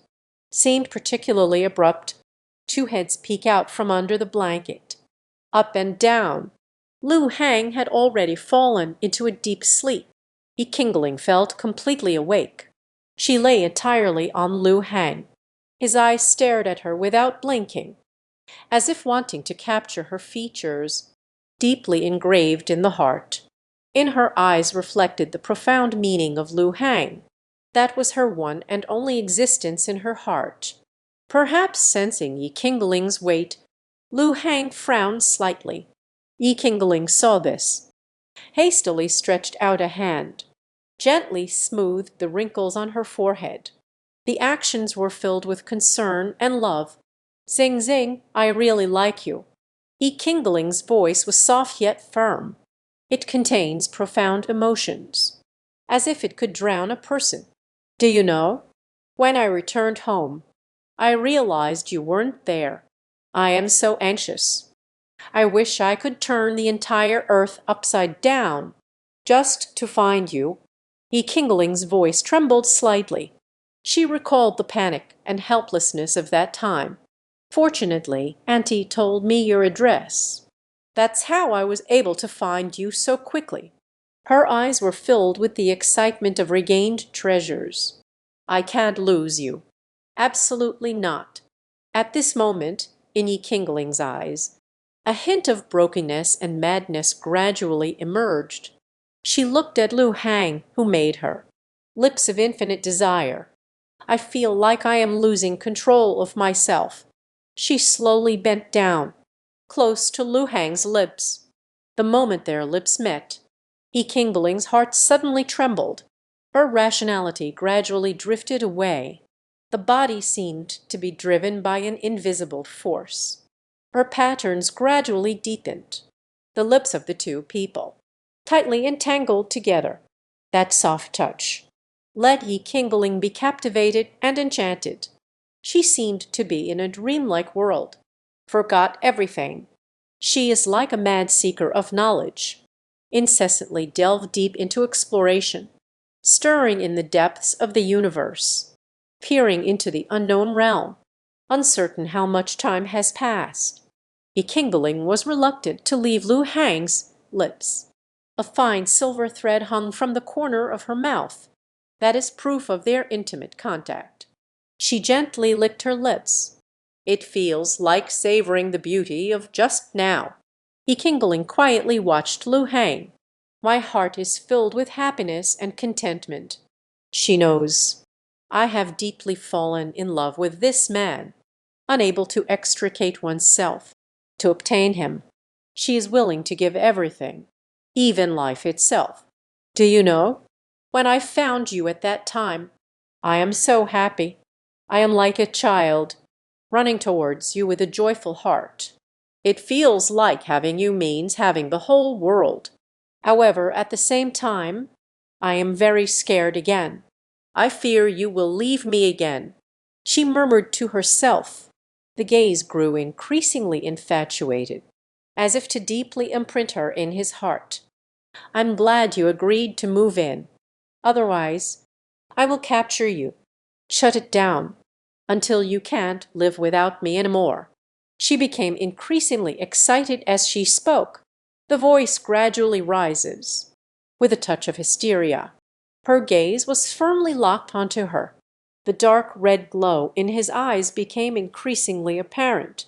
seemed particularly abrupt. Two heads peek out from under the blanket. Up and down. Lu Hang had already fallen into a deep sleep. Yi Qingling felt completely awake. She lay entirely on Lu Hang. His eyes stared at her without blinking, as if wanting to capture her features, deeply engraved in the heart. In her eyes reflected the profound meaning of Lu Hang. That was her one and only existence in her heart. Perhaps sensing Yi Qingling's weight, Lu Hang frowned slightly. Yi Qingling saw this, hastily stretched out a hand, gently smoothed the wrinkles on her forehead. The actions were filled with concern and love. "Xing Xing, I really like you." Yi Qingling's voice was soft yet firm. It contains profound emotions, as if it could drown a person. "Do you know, when I returned home, I realized you weren't there. I am so anxious. I wish I could turn the entire earth upside down just to find you." Yi Qingling's voice trembled slightly. She recalled the panic and helplessness of that time. "Fortunately, Auntie told me your address. That's how I was able to find you so quickly." Her eyes were filled with the excitement of regained treasures. "I can't lose you. Absolutely not." At this moment, in Yi Qingling's eyes, a hint of brokenness and madness gradually emerged. She looked at Lu Hang, who made her. Lips of infinite desire. "I feel like I am losing control of myself." She slowly bent down, close to Lu Hang's lips. The moment their lips met, Yi Qingling's heart suddenly trembled. Her rationality gradually drifted away. The body seemed to be driven by an invisible force. Her patterns gradually deepened. The lips of the two people, tightly entangled together. That soft touch. Let Yi Qingling be captivated and enchanted. She seemed to be in a dreamlike world, forgot everything. She is like a mad seeker of knowledge, incessantly delve deep into exploration, stirring in the depths of the universe, peering into the unknown realm, uncertain how much time has passed. Yi Qingling was reluctant to leave Lu Hang's lips. A fine silver thread hung from the corner of her mouth. That is proof of their intimate contact. She gently licked her lips. "It feels like savoring the beauty of just now." Yi Qingling quietly watched Lu Hang. "My heart is filled with happiness and contentment." She knows. I have deeply fallen in love with this man. Unable to extricate oneself, to obtain him, she is willing to give everything, even life itself. "Do you know, when I found you at that time, I am so happy. I am like a child, running towards you with a joyful heart. It feels like having you means having the whole world. However, at the same time, I am very scared again. I fear you will leave me again." She murmured to herself. The gaze grew increasingly infatuated, as if to deeply imprint her in his heart. "I'm glad you agreed to move in. Otherwise, I will capture you, shut it down, until you can't live without me any more." She became increasingly excited as she spoke. The voice gradually rises, with a touch of hysteria. Her gaze was firmly locked onto her. The dark red glow in his eyes became increasingly apparent.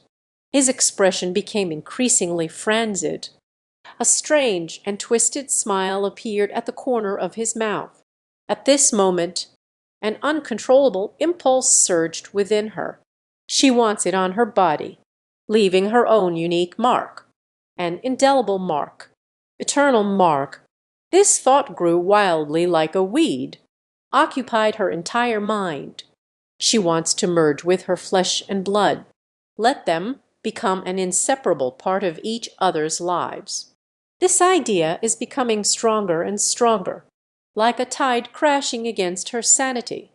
His expression became increasingly frenzied. A strange and twisted smile appeared at the corner of his mouth. At this moment, an uncontrollable impulse surged within her. She wants it on her body, leaving her own unique mark, an indelible mark, eternal mark. This thought grew wildly like a weed, occupied her entire mind. She wants to merge with her flesh and blood, let them become an inseparable part of each other's lives. This idea is becoming stronger and stronger, like a tide crashing against her sanity.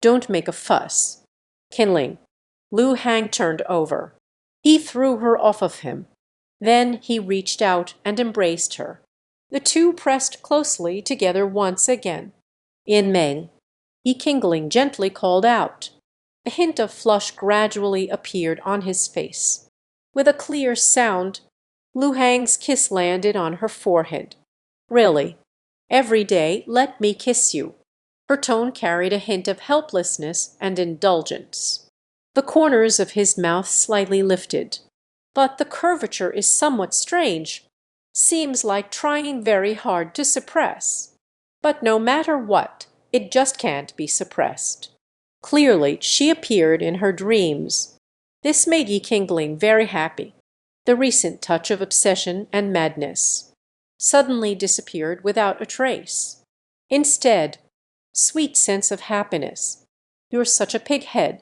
Don't make a fuss. Kindling. Lu Hang turned over. He threw her off of him. Then he reached out and embraced her. The two pressed closely together once again. In Meng, Yi Qingling gently called out. A hint of flush gradually appeared on his face. With a clear sound, Lu Hang's kiss landed on her forehead. Really, every day let me kiss you. Her tone carried a hint of helplessness and indulgence. The corners of his mouth slightly lifted. But the curvature is somewhat strange. Seems like trying very hard to suppress. But no matter what, it just can't be suppressed. Clearly, she appeared in her dreams. This made Yi Qingling very happy. The recent touch of obsession and madness suddenly disappeared without a trace. Instead, sweet sense of happiness. You're such a pighead.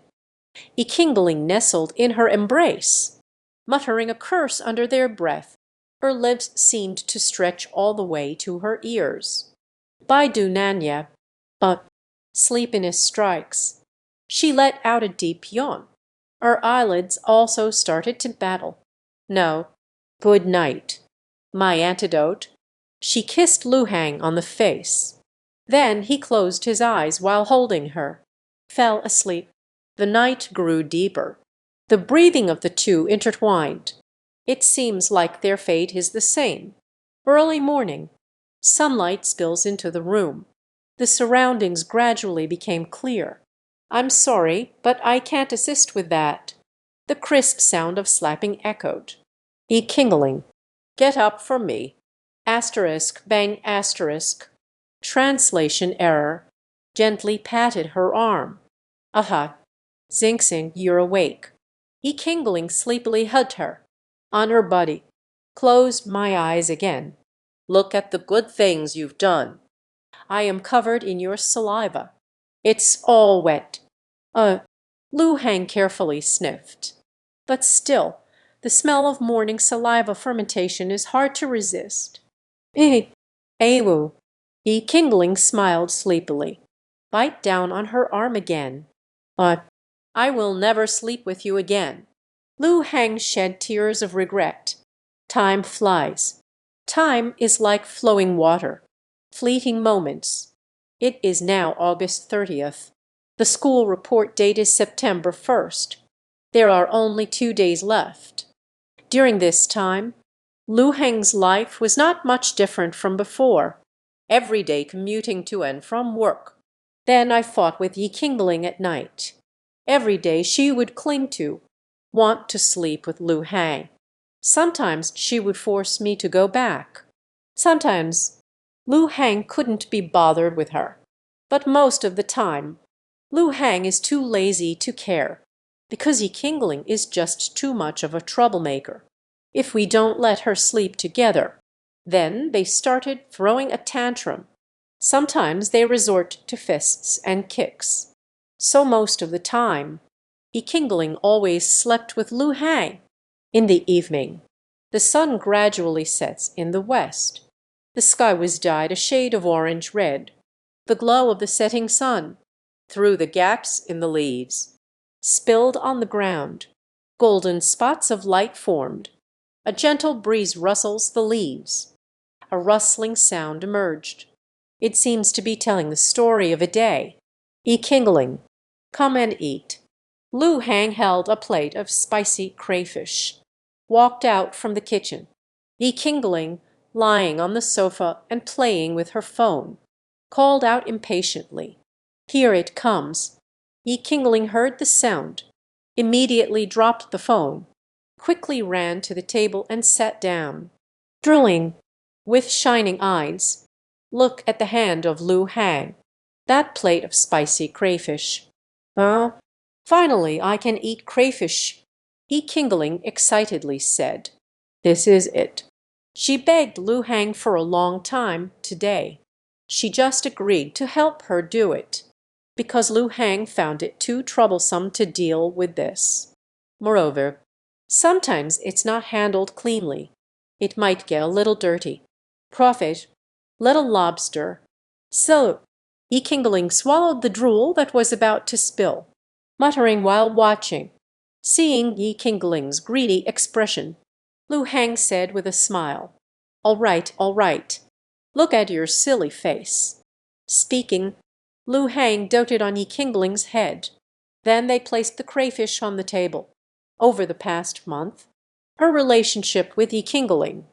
Yi Qingling nestled in her embrace, muttering a curse under their breath. Her lips seemed to stretch all the way to her ears. Baidu Nanya, but sleepiness strikes. She let out a deep yawn. Her eyelids also started to battle. No, good night. My antidote. She kissed Lu Hang on the face. Then he closed his eyes while holding her, fell asleep. The night grew deeper. The breathing of the two intertwined. It seems like their fate is the same. Early morning. Sunlight spills into the room. The surroundings gradually became clear. I'm sorry, but I can't assist with that. The crisp sound of slapping echoed. Yi Qingling. Get up for me. Asterisk, bang, asterisk. Translation error. Gently patted her arm. Aha. Xing Xing, you're awake. Yi Qingling sleepily hugged her. On her body. Closed my eyes again. Look at the good things you've done. I am covered in your saliva. It's all wet. Lu Hang carefully sniffed. But still, the smell of morning saliva fermentation is hard to resist. Awu. Yi Qingling smiled sleepily. Bite down on her arm again. I will never sleep with you again. Lu Hang shed tears of regret. Time flies. Time is like flowing water. Fleeting moments. It is now August 30th. The school report date is September 1st. There are only 2 days left. During this time, Lu Heng's life was not much different from before. Every day commuting to and from work. Then I fought with Yi Qingling at night. Every day she would cling to, want to sleep with Lu Hang. Sometimes she would force me to go back. Sometimes Lu Hang couldn't be bothered with her. But most of the time, Lu Hang is too lazy to care, because Yi Qingling is just too much of a troublemaker. If we don't let her sleep together, then they started throwing a tantrum. Sometimes they resort to fists and kicks. So most of the time, Yi Qingling always slept with Lu Hang. In the evening, the sun gradually sets in the west. The sky was dyed a shade of orange-red. The glow of the setting sun, through the gaps in the leaves, spilled on the ground. Golden spots of light formed. A gentle breeze rustles the leaves. A rustling sound emerged. It seems to be telling the story of a day. Yi Qingling, come and eat. Lu Hang held a plate of spicy crayfish, walked out from the kitchen, Yi Qingling lying on the sofa and playing with her phone, called out impatiently, "Here it comes." Yi Qingling heard the sound, immediately dropped the phone, quickly ran to the table and sat down, drilling, with shining eyes, look at the hand of Lu Hang, that plate of spicy crayfish. Finally I can eat crayfish, Yi Qingling excitedly said. This is it. She begged Lu Hang for a long time today. She just agreed to help her do it, because Lu Hang found it too troublesome to deal with this. Moreover, sometimes it's not handled cleanly. It might get a little dirty. Prophet, little lobster. So, Yi Qingling swallowed the drool that was about to spill, muttering while watching. Seeing Yi Qingling's greedy expression, Lu Hang said with a smile, all right, all right. Look at your silly face." Speaking, Lu Hang doted on Yi Qingling's head. Then they placed the crayfish on the table. Over the past month, her relationship with Yi Qingling,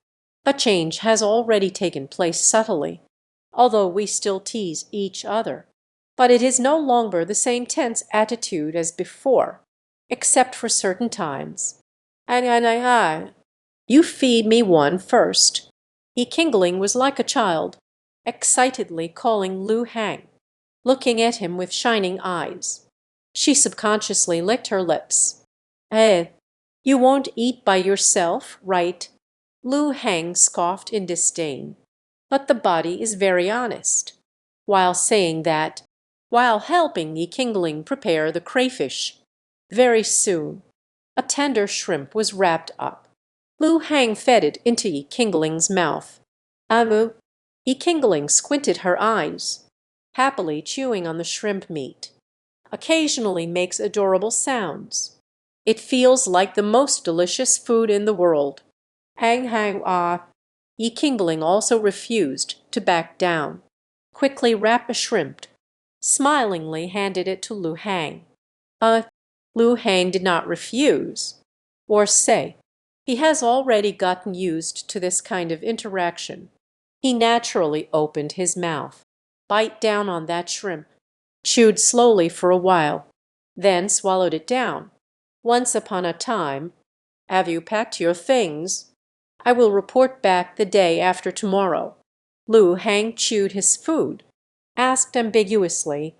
a change has already taken place subtly, although we still tease each other. But it is no longer the same tense attitude as before, except for certain times. You feed me one first." Yi Qingling was like a child, excitedly calling Lu Hang, looking at him with shining eyes. She subconsciously licked her lips. You won't eat by yourself, right?" Lu Hang scoffed in disdain. But the body is very honest. While saying that, while helping Yi Qingling prepare the crayfish, very soon a tender shrimp was wrapped up. Lu Hang fed it into Yi Qingling's mouth. Yi Qingling squinted her eyes, happily chewing on the shrimp meat. Occasionally makes adorable sounds. It feels like the most delicious food in the world. Yi Qingling also refused to back down. Quickly wrapped a shrimp, smilingly handed it to Lu Hang. Lu Hang did not refuse, or say. He has already gotten used to this kind of interaction. He naturally opened his mouth, bite down on that shrimp, chewed slowly for a while, then swallowed it down. Once upon a time, "Have you packed your things? I will report back the day after tomorrow." Lu Hang chewed his food, asked ambiguously.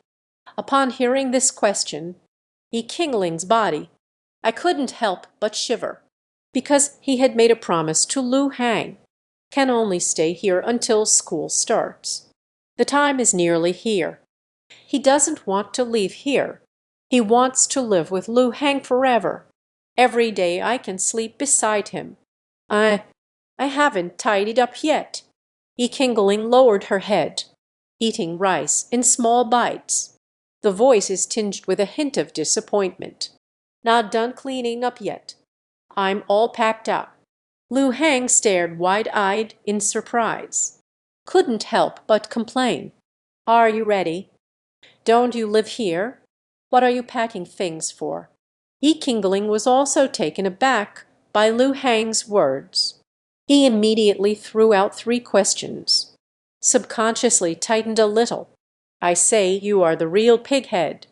Upon hearing this question, Yi Qingling's body, I couldn't help but shiver, because he had made a promise to Lu Hang, can only stay here until school starts. The time is nearly here. He doesn't want to leave here. He wants to live with Lu Hang forever. Every day I can sleep beside him. I haven't tidied up yet." Yi Qingling lowered her head, eating rice in small bites. The voice is tinged with a hint of disappointment. "Not done cleaning up yet. I'm all packed up." Lu Hang stared wide-eyed in surprise. Couldn't help but complain. "Are you ready? Don't you live here? What are you packing things for?" Yi Qingling was also taken aback by Lu Hang's words. He immediately threw out 3 questions, subconsciously tightened a little. "I say you are the real pighead.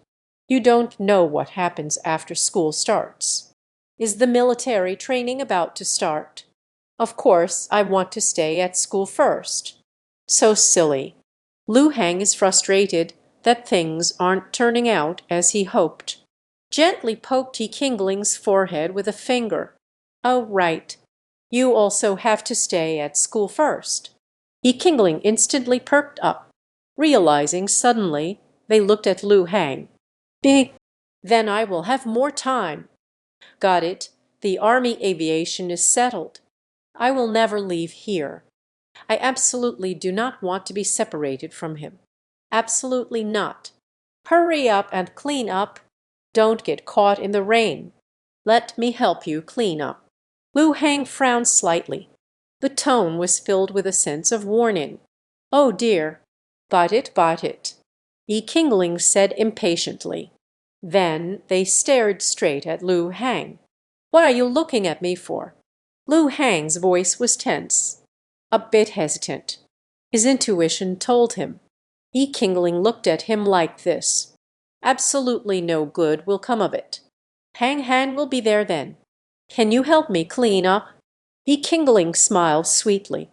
You don't know what happens after school starts. Is the military training about to start? Of course, I want to stay at school first." So silly. Lu Hang is frustrated that things aren't turning out as he hoped. Gently poked Yi Qingling's forehead with a finger. "Oh, right. You also have to stay at school first." Yi Qingling instantly perked up, realizing suddenly they looked at Lu Hang. "Big. Then I will have more time." "Got it. The army aviation is settled. I will never leave here. I absolutely do not want to be separated from him. Absolutely not. Hurry up and clean up. Don't get caught in the rain. Let me help you clean up." Lu Hang frowned slightly. The tone was filled with a sense of warning. "Oh dear." Bite it, Yi Qingling said impatiently. Then they stared straight at Lu Hang. "What are you looking at me for?" Lu Hang's voice was tense, a bit hesitant. His intuition told him. Yi Qingling looked at him like this. "Absolutely no good will come of it. Hang Han will be there then. Can you help me clean up?" Yi Qingling smiled sweetly.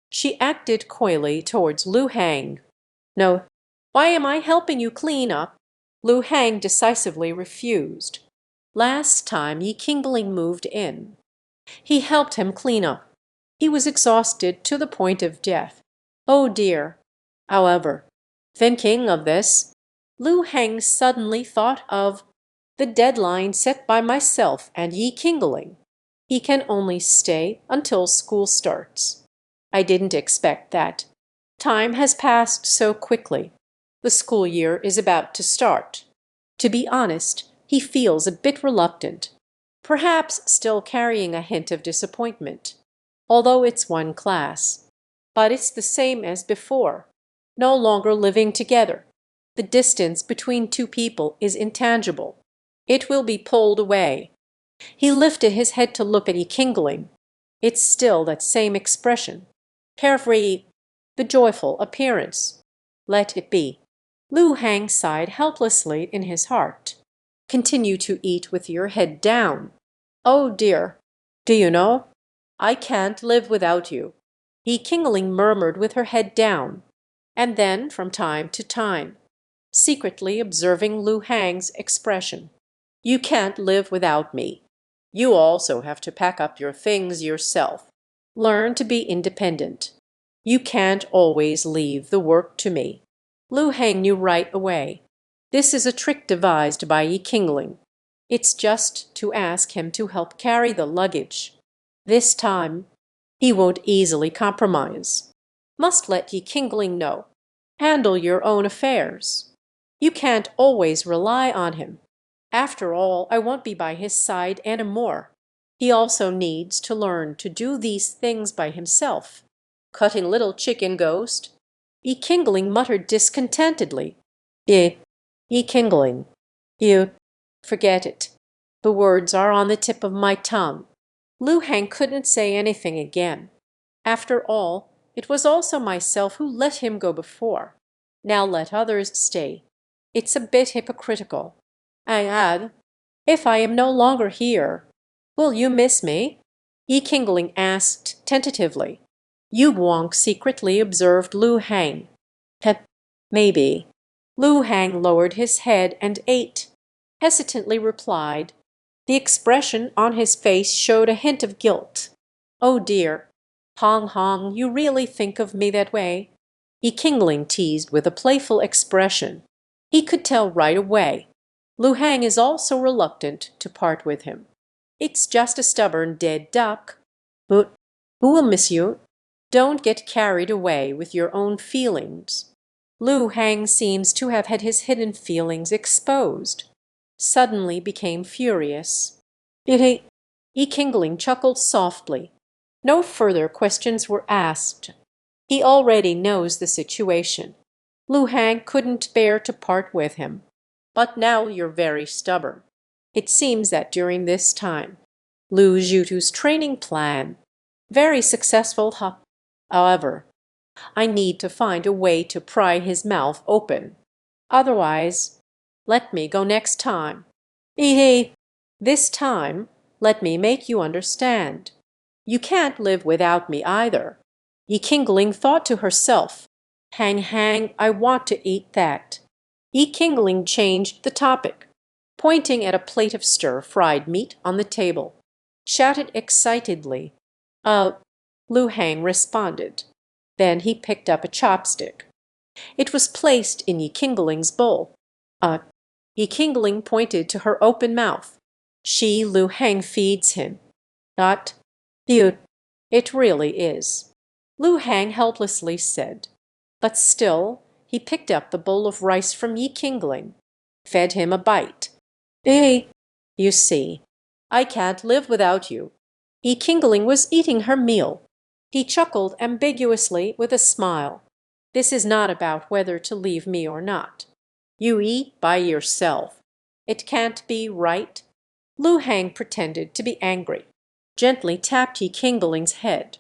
She acted coyly towards Lu Hang. "No. Why am I helping you clean up?" Lu Hang decisively refused. Last time Yi Qingling moved in. He helped him clean up. He was exhausted to the point of death. Oh dear! However, thinking of this, Lu Hang suddenly thought of the deadline set by myself and Yi Qingling. He can only stay until school starts. I didn't expect that. Time has passed so quickly. The school year is about to start. To be honest, he feels a bit reluctant, perhaps still carrying a hint of disappointment, although it's one class. But it's the same as before, no longer living together. The distance between two people is intangible. It will be pulled away. He lifted his head to look at Yi Qingling. It's still that same expression. Carefree, the joyful appearance. Let it be. Lu Hang sighed helplessly in his heart. Continue to eat with your head down. Oh dear. Do you know? I can't live without you. Yi Qingling murmured with her head down, and then from time to time, secretly observing Lu Hang's expression. You can't live without me. You also have to pack up your things yourself. Learn to be independent. You can't always leave the work to me. Lu Hang knew right away. This is a trick devised by Yi Qingling. It's just to ask him to help carry the luggage. This time, he won't easily compromise. Must let Yi Qingling know. Handle your own affairs. You can't always rely on him. After all, I won't be by his side any more. He also needs to learn to do these things by himself. Cutting little chicken ghost. Yi Qingling muttered discontentedly. Yi Qingling. You. Forget it. The words are on the tip of my tongue. Lu Hang couldn't say anything again. After all, it was also myself who let him go before. Now let others stay. It's a bit hypocritical. I add, if I am no longer here, will you miss me? Yi Qingling asked tentatively. Yu Guang secretly observed Lu Hang. Maybe. Lu Hang lowered his head and ate, hesitantly replied. The expression on his face showed a hint of guilt. Oh dear. Hong Hong, you really think of me that way? Yi Qingling teased with a playful expression. He could tell right away. Lu Hang is also reluctant to part with him. It's just a stubborn dead duck. But who will miss you? Don't get carried away with your own feelings. Lu Hang seems to have had his hidden feelings exposed. Suddenly became furious. Yi Qingling chuckled softly. No further questions were asked. He already knows the situation. Lu Hang couldn't bear to part with him. But now you're very stubborn. It seems that during this time, Lu Zhutu's training plan, very successful. However, I need to find a way to pry his mouth open. Otherwise, let me go next time. This time, let me make you understand. You can't live without me either. Yi Qingling thought to herself, Hang, I want to eat that. Yi Qingling changed the topic, pointing at a plate of stir-fried meat on the table. Shouted excitedly. Lu Hang responded. Then he picked up a chopstick. It was placed in Yi Qingling's bowl. Yi Qingling pointed to her open mouth. Lu Hang feeds him. Not cute. It really is. Lu Hang helplessly said. But still, he picked up the bowl of rice from Yi Qingling, fed him a bite. You see, I can't live without you. Yi Qingling was eating her meal. He chuckled ambiguously with a smile. This is not about whether to leave me or not. You eat by yourself. It can't be, right? Lu Hang pretended to be angry, gently tapped Yi Qingling's head.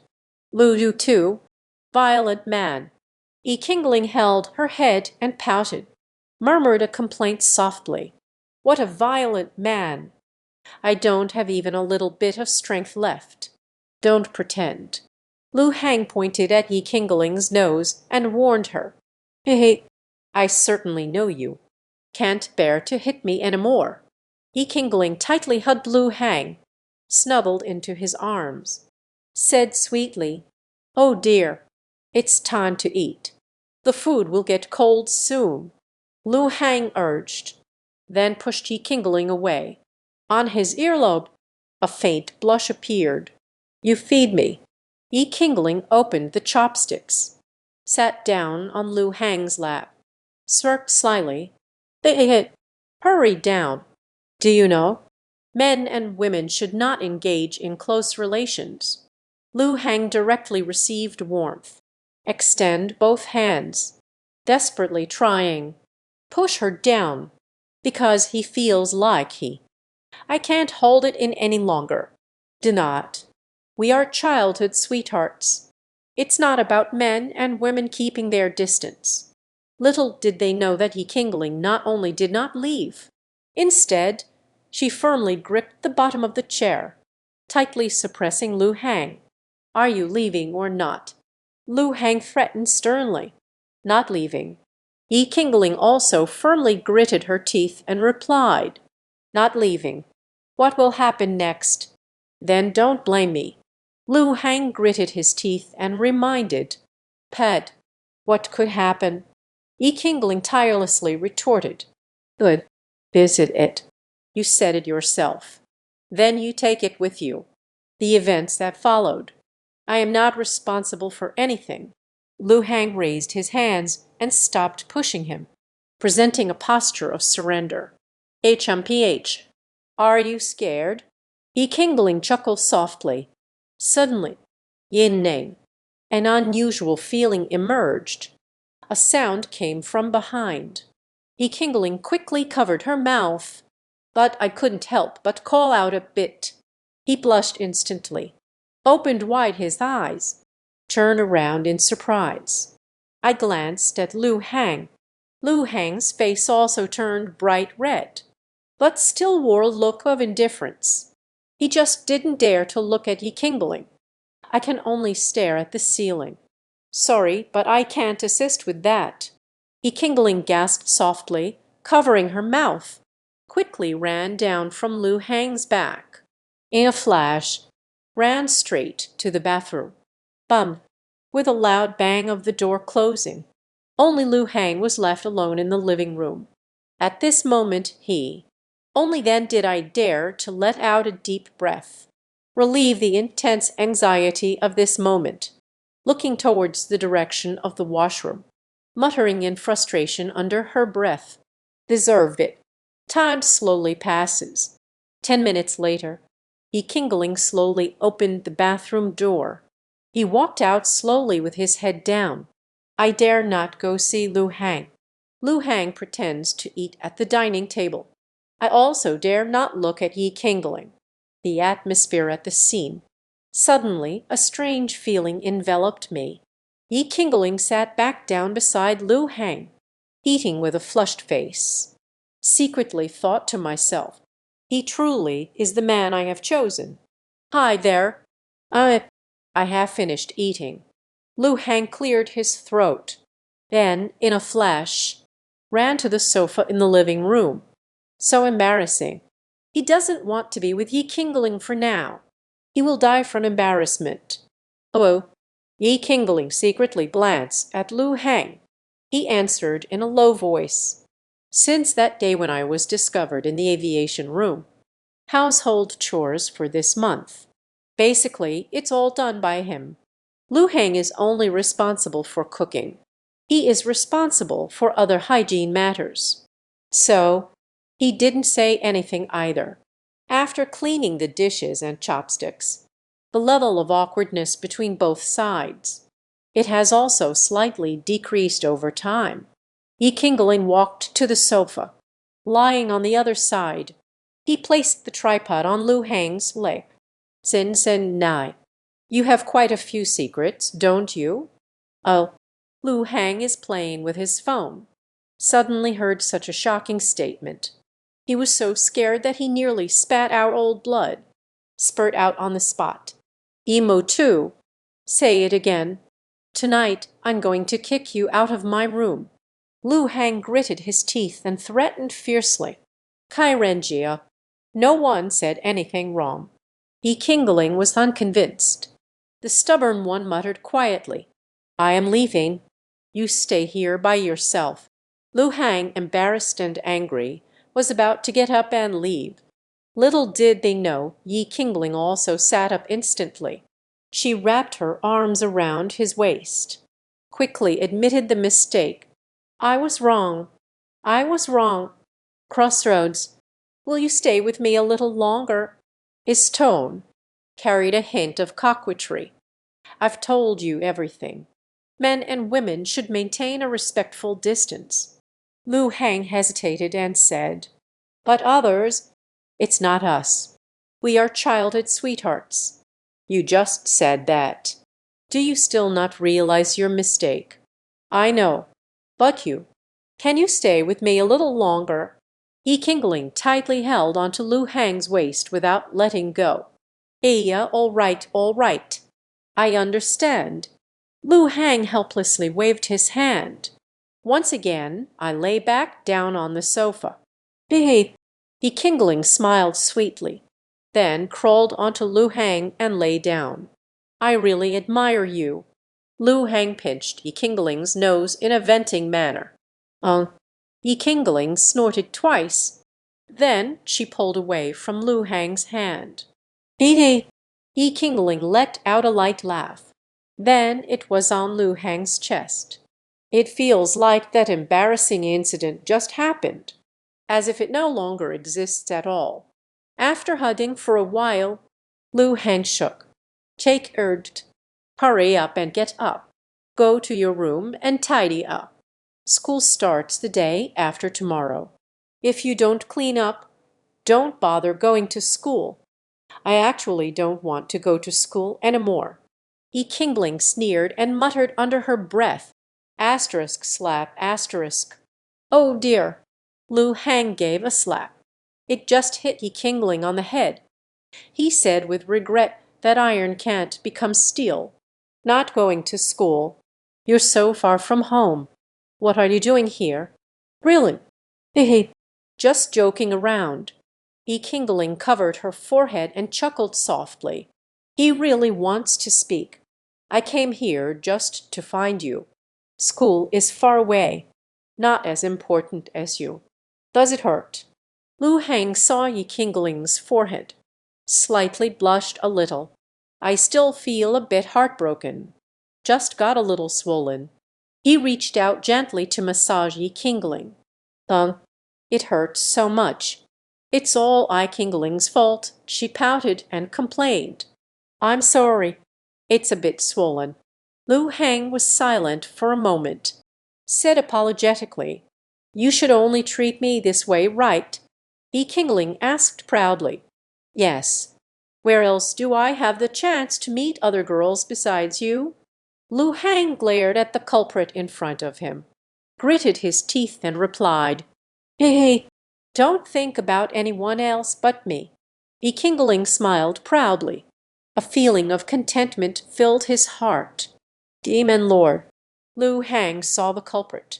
Lu, you too? Violent man. Yi Qingling held her head and pouted, murmured a complaint softly. What a violent man! I don't have even a little bit of strength left. Don't pretend. Lu Hang pointed at Yi Qingling's nose and warned her. Hey, I certainly know you. Can't bear to hit me any more. Yi Qingling tightly hugged Lu Hang, snuggled into his arms, said sweetly, Oh dear, it's time to eat. The food will get cold soon. Lu Hang urged, then pushed Yi Qingling away. On his earlobe, a faint blush appeared. You feed me. Yi Qingling opened the chopsticks, sat down on Lu Hang's lap, smirked slyly. Hurry down. Do you know? Men and women should not engage in close relations. Lu Hang directly received warmth. Extend both hands, desperately trying. Push her down, because he feels like I can't hold it in any longer. Do not. We are childhood sweethearts. It's not about men and women keeping their distance. Little did they know that Yi Qingling not only did not leave. Instead, she firmly gripped the bottom of the chair, tightly suppressing Lu Hang. Are you leaving or not? Lu Hang threatened sternly. Not leaving. Yi Qingling also firmly gritted her teeth and replied, Not leaving. What will happen next? Then don't blame me. Lu Hang gritted his teeth and reminded, Ped, what could happen? Yi Qingling tirelessly retorted, Good. Visit it. You said it yourself. Then you take it with you. The events that followed. I am not responsible for anything. Lu Hang raised his hands and stopped pushing him, presenting a posture of surrender. HMPH. Are you scared? Yi Qingling chuckled softly. Suddenly, yin name, an unusual feeling emerged. A sound came from behind. Yi Qingling quickly covered her mouth, but I couldn't help but call out a bit. He blushed instantly, opened wide his eyes, turned around in surprise. I glanced at Lu Hang. Lu Hang's face also turned bright red, but still wore a look of indifference. He just didn't dare to look at Yi Qingling. I can only stare at the ceiling. Sorry, but I can't assist with that. Yi Qingling gasped softly, covering her mouth, quickly ran down from Lu Hang's back. In a flash, ran straight to the bathroom. Bum! With a loud bang of the door closing. Only Lu Hang was left alone in the living room. At this moment only then did I dare to let out a deep breath, relieve the intense anxiety of this moment, looking towards the direction of the washroom, muttering in frustration under her breath, Deserved it. Time slowly passes. 10 minutes later, Yi Qingling slowly opened the bathroom door. He walked out slowly with his head down. I dare not go see Lu Hang. Lu Hang pretends to eat at the dining table. I also dare not look at Yi Qingling. The atmosphere at the scene. Suddenly, a strange feeling enveloped me. Yi Qingling sat back down beside Lu Hang, eating with a flushed face. Secretly thought to myself, he truly is the man I have chosen. Hi there. I have finished eating. Lu Hang cleared his throat. Then, in a flash, ran to the sofa in the living room. So embarrassing. He doesn't want to be with Yi Qingling for now. He will die from embarrassment. Oh, Yi Qingling secretly glanced at Lu Hang. He answered in a low voice. Since that day when I was discovered in the aviation room. Household chores for this month. Basically, it's all done by him. Lu Hang is only responsible for cooking. He is responsible for other hygiene matters. So, he didn't say anything either. After cleaning the dishes and chopsticks, the level of awkwardness between both sides. It has also slightly decreased over time. Yi Qingling walked to the sofa, lying on the other side. He placed the tripod on Lu Hang's leg. Sin Sin Nai, you have quite a few secrets, don't you? Oh, Lu Hang is playing with his phone. Suddenly heard such a shocking statement. He was so scared that he nearly spat out old blood. Spurt out on the spot. Emo too. Say it again. Tonight I'm going to kick you out of my room. Lu Hang gritted his teeth and threatened fiercely. Kai Renjia. No one said anything wrong. Yi Qingling was unconvinced. The stubborn one muttered quietly, I am leaving. You stay here by yourself. Lu Hang, embarrassed and angry, was about to get up and leave. Little did they know Yi Qingling also sat up instantly. She wrapped her arms around his waist, quickly admitted the mistake. I was wrong. I was wrong. Crossroads. Will you stay with me a little longer? His tone carried a hint of coquetry. I've told you everything. Men and women should maintain a respectful distance. Lu Hang hesitated and said, But others, it's not us. We are childhood sweethearts. You just said that. Do you still not realize your mistake? I know. But you. Can you stay with me a little longer? Yi Qingling tightly held onto Lu Hang's waist without letting go. Iya, all right, all right. I understand. Lu Hang helplessly waved his hand. Once again, I lay back down on the sofa. Behave. Yi Qingling smiled sweetly, then crawled onto Lu Hang and lay down. I really admire you. Lu Hang pinched Yi Qingling's nose in a venting manner. Yi Qingling snorted twice. Then she pulled away from Lu Hang's hand. Hee. Yi Qingling let out a light laugh. Then it was on Lu Hang's chest. It feels like that embarrassing incident just happened, as if it no longer exists at all. After hugging for a while, Lu Hang shook. Jake urged, Hurry up and get up. Go to your room and tidy up. School starts the day after tomorrow. If you don't clean up, don't bother going to school. I actually don't want to go to school anymore. Yi Qingling sneered and muttered under her breath, */*. Oh dear. Lu Hang gave a slap. It just hit Yi Qingling on the head. He said with regret that iron can't become steel. Not going to school. You're so far from home. What are you doing here? Really? Just joking around. Yi Qingling covered her forehead and chuckled softly. He really wants to speak. I came here just to find you. School is far away, not as important as you. Does it hurt? Lu Hang saw Yi Qingling's forehead, slightly blushed a little. I still feel a bit heartbroken. Just got a little swollen. He reached out gently to massage Yi Qingling. It hurts so much. It's all Yi Qingling's fault, she pouted and complained. I'm sorry. It's a bit swollen. Lu Hang was silent for a moment, said apologetically, You should only treat me this way, right? Yi Qingling asked proudly. Yes. Where else do I have the chance to meet other girls besides you? Lu Hang glared at the culprit in front of him, gritted his teeth and replied, Hey, don't think about anyone else but me. Yi Qingling smiled proudly. A feeling of contentment filled his heart. Demon Lord. Lu Hang saw the culprit.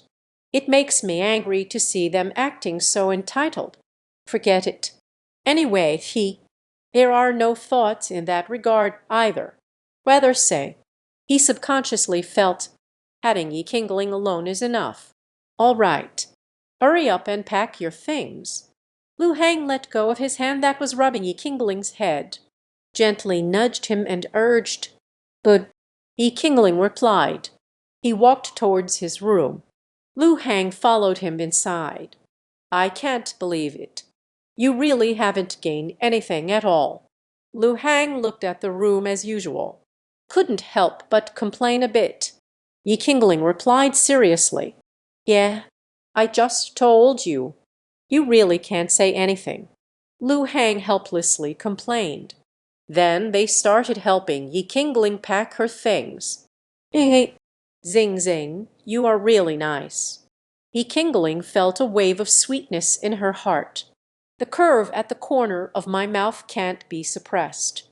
It makes me angry to see them acting so entitled. Forget it. Anyway, there are no thoughts in that regard either. Rather say, he subconsciously felt, having Yi Qingling alone is enough. All right. Hurry up and pack your things. Lu Hang let go of his hand that was rubbing Yi Qingling's head, gently nudged him and urged, But Yi Qingling replied. He walked towards his room. Lu Hang followed him inside. I can't believe it. You really haven't gained anything at all. Lu Hang looked at the room as usual. Couldn't help but complain a bit. Yi Qingling replied seriously, Yeah, I just told you. You really can't say anything," Lu Hang helplessly complained. Then they started helping Yi Qingling pack her things. "Hey, Zing Zing, you are really nice." Yi Qingling felt a wave of sweetness in her heart. "The curve at the corner of my mouth can't be suppressed.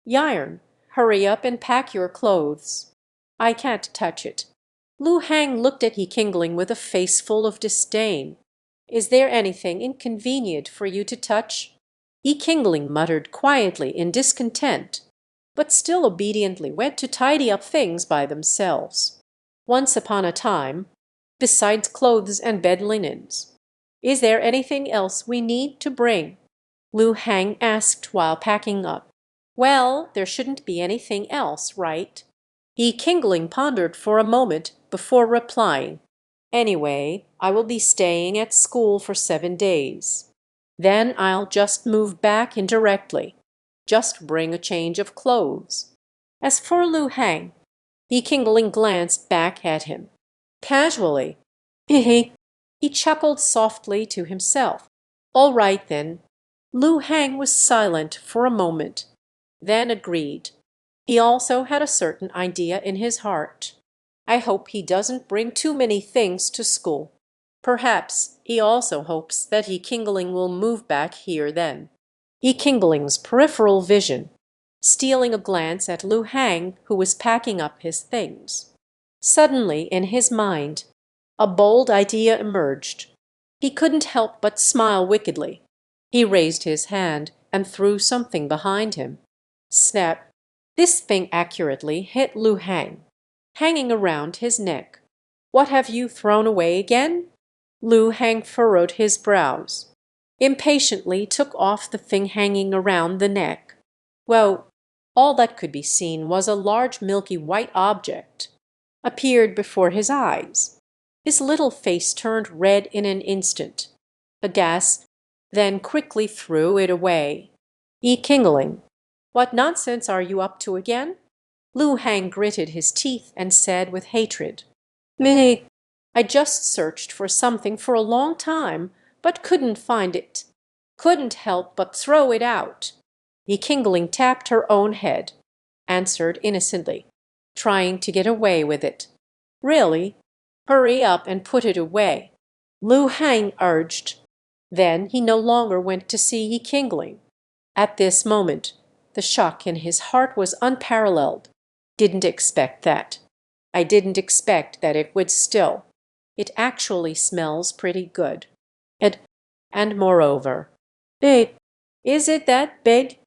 Yiren, hurry up and pack your clothes." "I can't touch it." Lu Hang looked at Yi Qingling with a face full of disdain. "Is there anything inconvenient for you to touch?" Yi Qingling muttered quietly in discontent, but still obediently went to tidy up things by themselves. "Once upon a time, besides clothes and bed linens. Is there anything else we need to bring?" Lu Hang asked while packing up. "Well, there shouldn't be anything else, right?" Yi Qingling pondered for a moment before replying. "Anyway, I will be staying at school for 7 days. Then I'll just move back indirectly. Just bring a change of clothes." As for Lu Hang, Yi Qingling glanced back at him. Casually, he chuckled softly to himself. "All right, then." Lu Hang was silent for a moment, then agreed. He also had a certain idea in his heart. "I hope he doesn't bring too many things to school." Perhaps he also hopes that Yi Qingling will move back here then. Yi Qingling's peripheral vision, stealing a glance at Lu Hang, who was packing up his things. Suddenly, in his mind, a bold idea emerged. He couldn't help but smile wickedly. He raised his hand and threw something behind him. Snap! This thing accurately hit Lu Hang, hanging around his neck. "What have you thrown away again?" Lu Hang furrowed his brows, impatiently took off the thing hanging around the neck. Well, all that could be seen was a large milky white object appeared before his eyes. His little face turned red in an instant, aghast, then quickly threw it away. "Yi Qingling, what nonsense are you up to again?" Lu Hang gritted his teeth and said with hatred. "Me, I just searched for something for a long time, but couldn't find it. Couldn't help but throw it out." Yi Qingling tapped her own head, answered innocently, trying to get away with it. "Really? Hurry up and put it away," Lu Hang urged. Then he no longer went to see Yi Qingling. At this moment, the shock in his heart was unparalleled. "Didn't expect that. I didn't expect that it would still. It actually smells pretty good. And moreover, big. Is it that big?"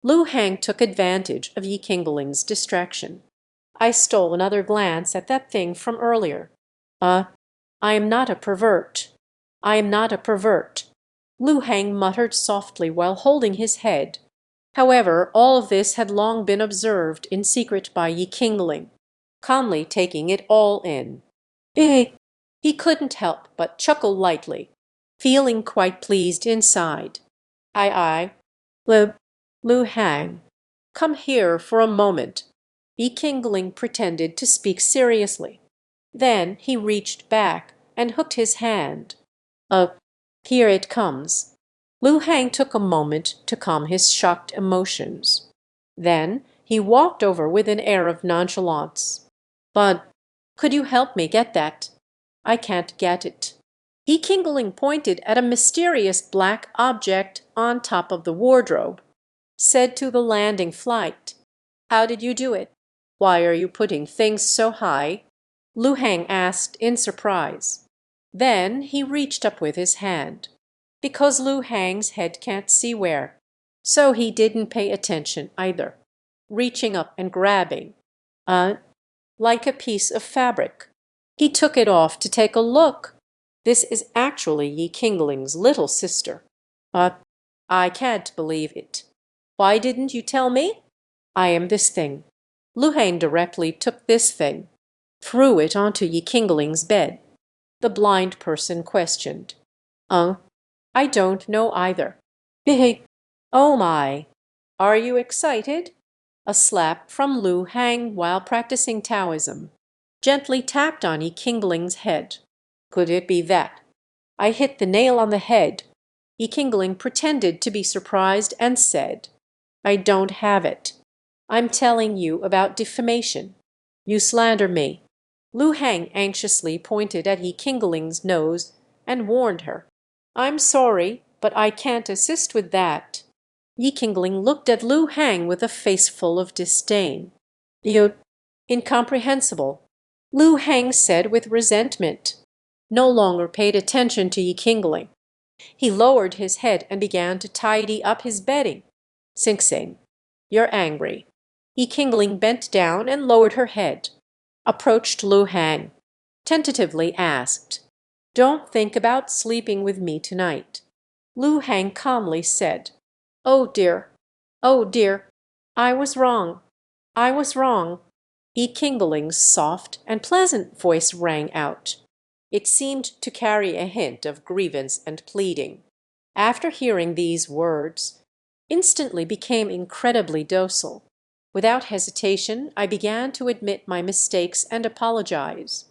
Lu Hang took advantage of Yi Qingling's distraction. "I stole another glance at that thing from earlier. I am not a pervert. I am not a pervert," Lu Hang muttered softly while holding his head. However, all of this had long been observed in secret by Yi Qingling, calmly taking it all in. He couldn't help but chuckle lightly, feeling quite pleased inside. I, Lu Hang, come here for a moment." Yi Qingling pretended to speak seriously. Then he reached back and hooked his hand. Here it comes." Lu Hang took a moment to calm his shocked emotions. Then he walked over with an air of nonchalance. "But could you help me get that? I can't get it." Yi Qingling pointed at a mysterious black object on top of the wardrobe, said to the landing flight, "How did you do it? Why are you putting things so high?" Lu Hang asked in surprise. Then he reached up with his hand, because Lu Hang's head can't see where, so he didn't pay attention either, reaching up and grabbing, like a piece of fabric. He took it off to take a look. This is actually Yi Qingling's little sister. I can't believe it. Why didn't you tell me? I am this thing." Lu Hang directly took this thing, threw it onto Yi Qingling's bed. The blind person questioned. I don't know either." "Oh my! Are you excited?" A slap from Lu Hang while practicing Taoism gently tapped on Yi Qingling's head. "Could it be that? I hit the nail on the head Yikingling pretended to be surprised and said, "I don't have it. I'm telling you about defamation. You slander me." Lu Hang anxiously pointed at Yikingling's nose and warned her, "I'm sorry, but I can't assist with that." Yikingling looked at Lu Hang with a face full of disdain. "You incomprehensible," Lu Hang said with resentment. No longer paid attention to Yikingling. He lowered his head and began to tidy up his bedding. Sing Sing, "You're angry." Yikingling bent down and lowered her head, approached Lu Hang, tentatively asked, "Don't think about sleeping with me tonight." Lu Hang calmly said, "Oh dear, oh dear, I was wrong, I was wrong." Yikingling's soft and pleasant voice rang out. It seemed to carry a hint of grievance and pleading. After hearing these words, instantly became incredibly docile. Without hesitation, I began to admit my mistakes and apologize.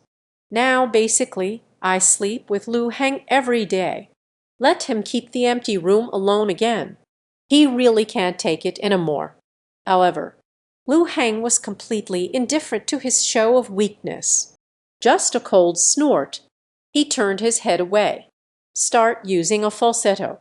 Now, basically, I sleep with Lu Hang every day. Let him keep the empty room alone again. He really can't take it anymore. However, Lu Hang was completely indifferent to his show of weakness. Just a cold snort, he turned his head away. "Start using a falsetto,"